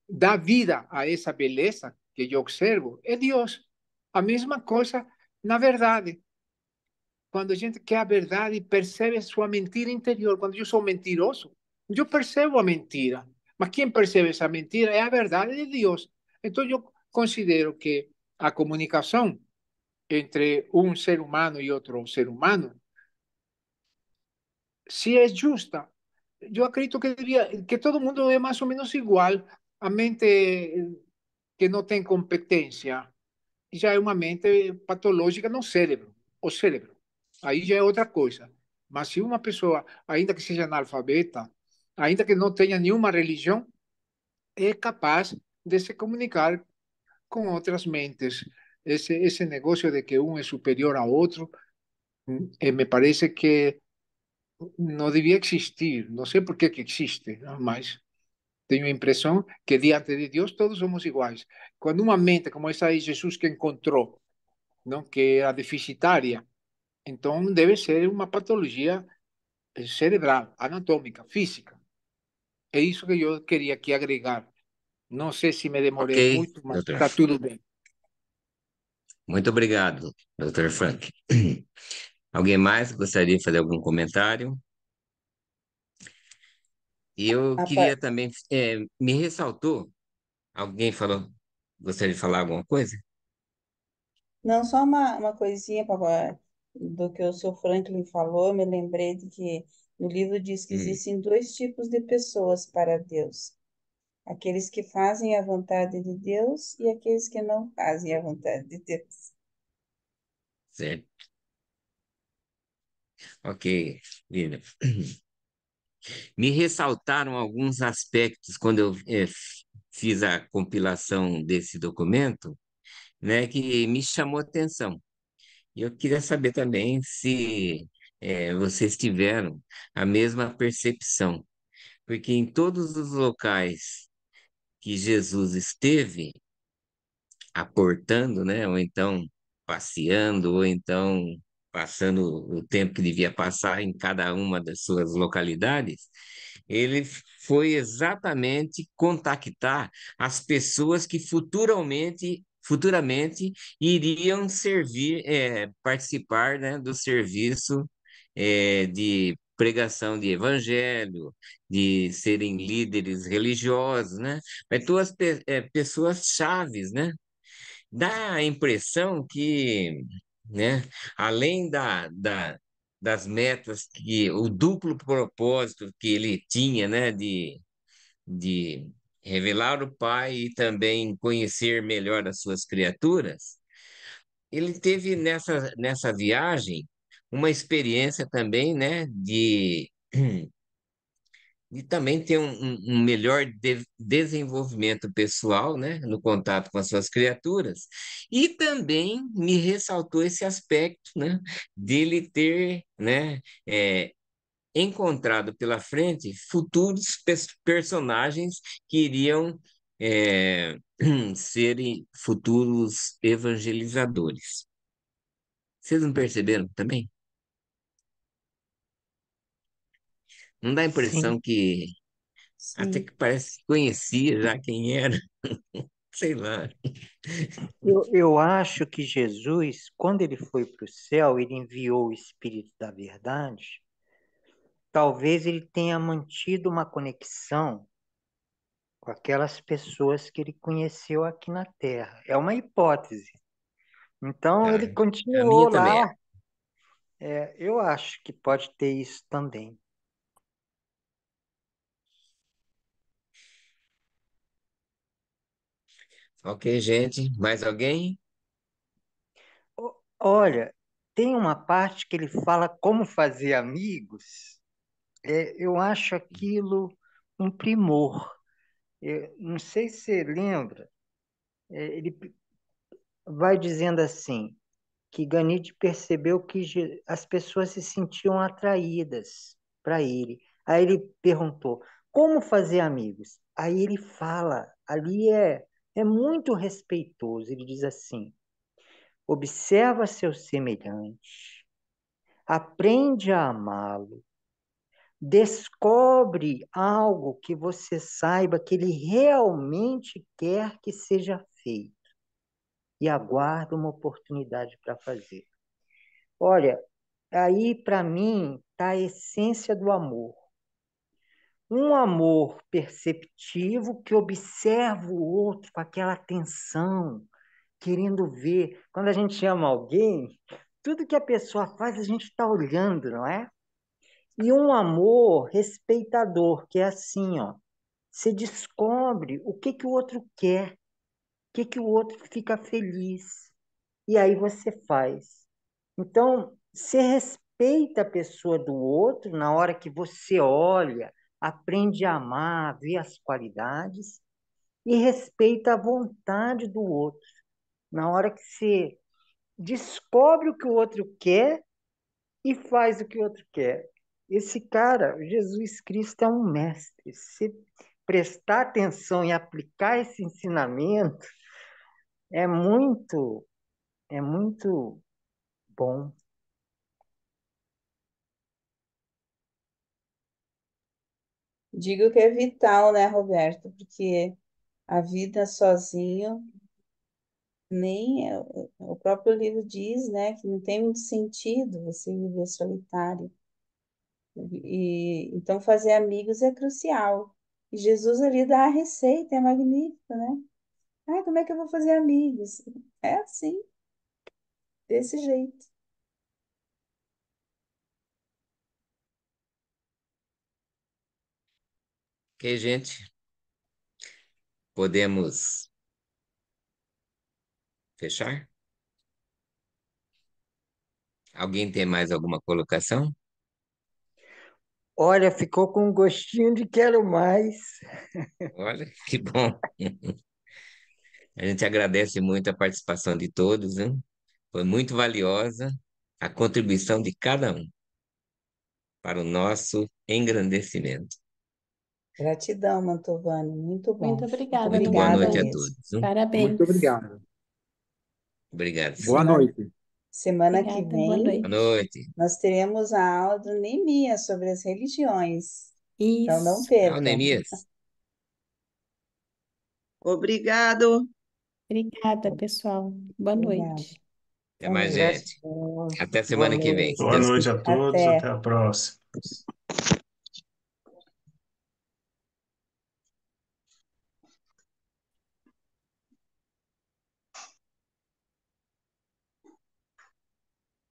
dá vida a essa beleza que eu observo é Deus. A mesma coisa na verdade. Quando a gente quer a verdade e percebe sua mentira interior, quando eu sou mentiroso, eu percebo a mentira. Mas quem percebe essa mentira é a verdade de Deus. Então eu considero que a comunicação entre um ser humano e outro ser humano, se é justa, eu acredito que, que todo mundo é mais ou menos igual. A mente que não tem competência já é uma mente patológica no cérebro, o cérebro. Aí já é outra coisa. Mas se uma pessoa, ainda que seja analfabeta, ainda que não tenha nenhuma religião, é capaz de se comunicar com outras mentes. Esse negócio de que um é superior ao outro, me parece que não devia existir. Não sei por que existe, mas tenho a impressão que diante de Deus todos somos iguais. Quando uma mente como essa de Jesus que encontrou, não, que era deficitária, então deve ser uma patologia cerebral, anatômica, física. É isso que eu queria aqui agregar. Não sei se me Ok, demorei muito, mas doutor. está tudo bem. Muito obrigado, doutor Frank. Alguém mais gostaria de fazer algum comentário? E eu A pa- queria também, me ressaltou, alguém falou, gostaria de falar alguma coisa? Não, só uma coisinha, papai, do que o seu Franklin falou, eu me lembrei de que no livro diz que Hum, existem dois tipos de pessoas para Deus: aqueles que fazem a vontade de Deus e aqueles que não fazem a vontade de Deus. certo. Ok, Lívia. Me ressaltaram alguns aspectos quando eu fiz a compilação desse documento, né, que me chamou a atenção. E eu queria saber também se vocês tiveram a mesma percepção, porque em todos os locais que Jesus esteve aportando, né, ou então passeando, ou então passando o tempo que devia passar em cada uma das suas localidades, ele foi exatamente contactar as pessoas que futuramente iriam servir, participar, né, do serviço, de pregação de evangelho, de serem líderes religiosos, né? Mas duas pessoas chaves, né? Dá a impressão que, né, além das metas, que o duplo propósito que ele tinha, né, de revelar o Pai e também conhecer melhor as suas criaturas, ele teve nessa viagem uma experiência também, né, de também ter um melhor desenvolvimento pessoal, né, no contato com as suas criaturas, e também me ressaltou esse aspecto, né, dele ter, né, encontrado pela frente futuros personagens que iriam serem futuros evangelizadores. Vocês não perceberam também? Não dá a Sim, impressão que até Sim. que parece que conhecia já quem era, sei lá. eu acho que Jesus, quando ele foi para o céu, ele enviou o Espírito da Verdade. Talvez ele tenha mantido uma conexão com aquelas pessoas que ele conheceu aqui na Terra. É uma hipótese. Então Tá. ele A continuou minha também lá. é. Eu acho que pode ter isso também. Ok, gente. Mais alguém? Olha, tem uma parte que ele fala como fazer amigos. Eu acho aquilo um primor. Não sei se você lembra, ele vai dizendo assim, que Ganide percebeu que as pessoas se sentiam atraídas para ele. Aí ele perguntou, como fazer amigos? Aí ele fala, ali é muito respeitoso, ele diz assim, observa seu semelhante, aprende a amá-lo, descobre algo que você saiba que ele realmente quer que seja feito e aguarda uma oportunidade para fazer. Olha, aí para mim está a essência do amor. Um amor perceptivo que observa o outro com aquela atenção, querendo ver. Quando a gente ama alguém, tudo que a pessoa faz a gente está olhando, não é? E um amor respeitador, que é assim, ó. Você descobre o que o outro quer, o que o outro fica feliz. E aí você faz. Então, você respeita a pessoa do outro na hora que você olha, aprende a amar, vê as qualidades e respeita a vontade do outro. Na hora que você descobre o que o outro quer e faz o que o outro quer. Esse cara, Jesus Cristo, é um mestre. Se prestar atenção e aplicar esse ensinamento, é muito, é muito bom. Digo que é vital, né, Roberto? Porque a vida sozinho, nem o próprio livro diz, né, que não tem muito sentido você viver solitário. E então fazer amigos é crucial. E Jesus ali dá a receita, é magnífico, né? Ah, como é que eu vou fazer amigos? É assim, desse jeito. Ok, gente. Podemos fechar? Alguém tem mais alguma colocação? Olha, ficou com um gostinho de quero mais. Olha, que bom. A gente agradece muito a participação de todos, hein? Foi muito valiosa a contribuição de cada um. para o nosso engrandecimento. Gratidão, Mantovani, muito Muito bom. Muito obrigada, Muito boa obrigada noite a Mantovani. mesmo. todos, viu? Parabéns. Muito obrigado. Obrigado, Boa senhor. noite. Semana que Obrigada, boa vem, Boa noite. noite. nós teremos a aula do Neemias sobre as religiões. Então, não Isso. Tchau, percam. Neemias. Obrigado. Obrigada, pessoal. Boa Obrigada. noite. Até Boa mais, noite. gente. Gratidão. Até Boa semana que vem, noite. se Boa Deus noite quiser. a todos, Até. até a próxima.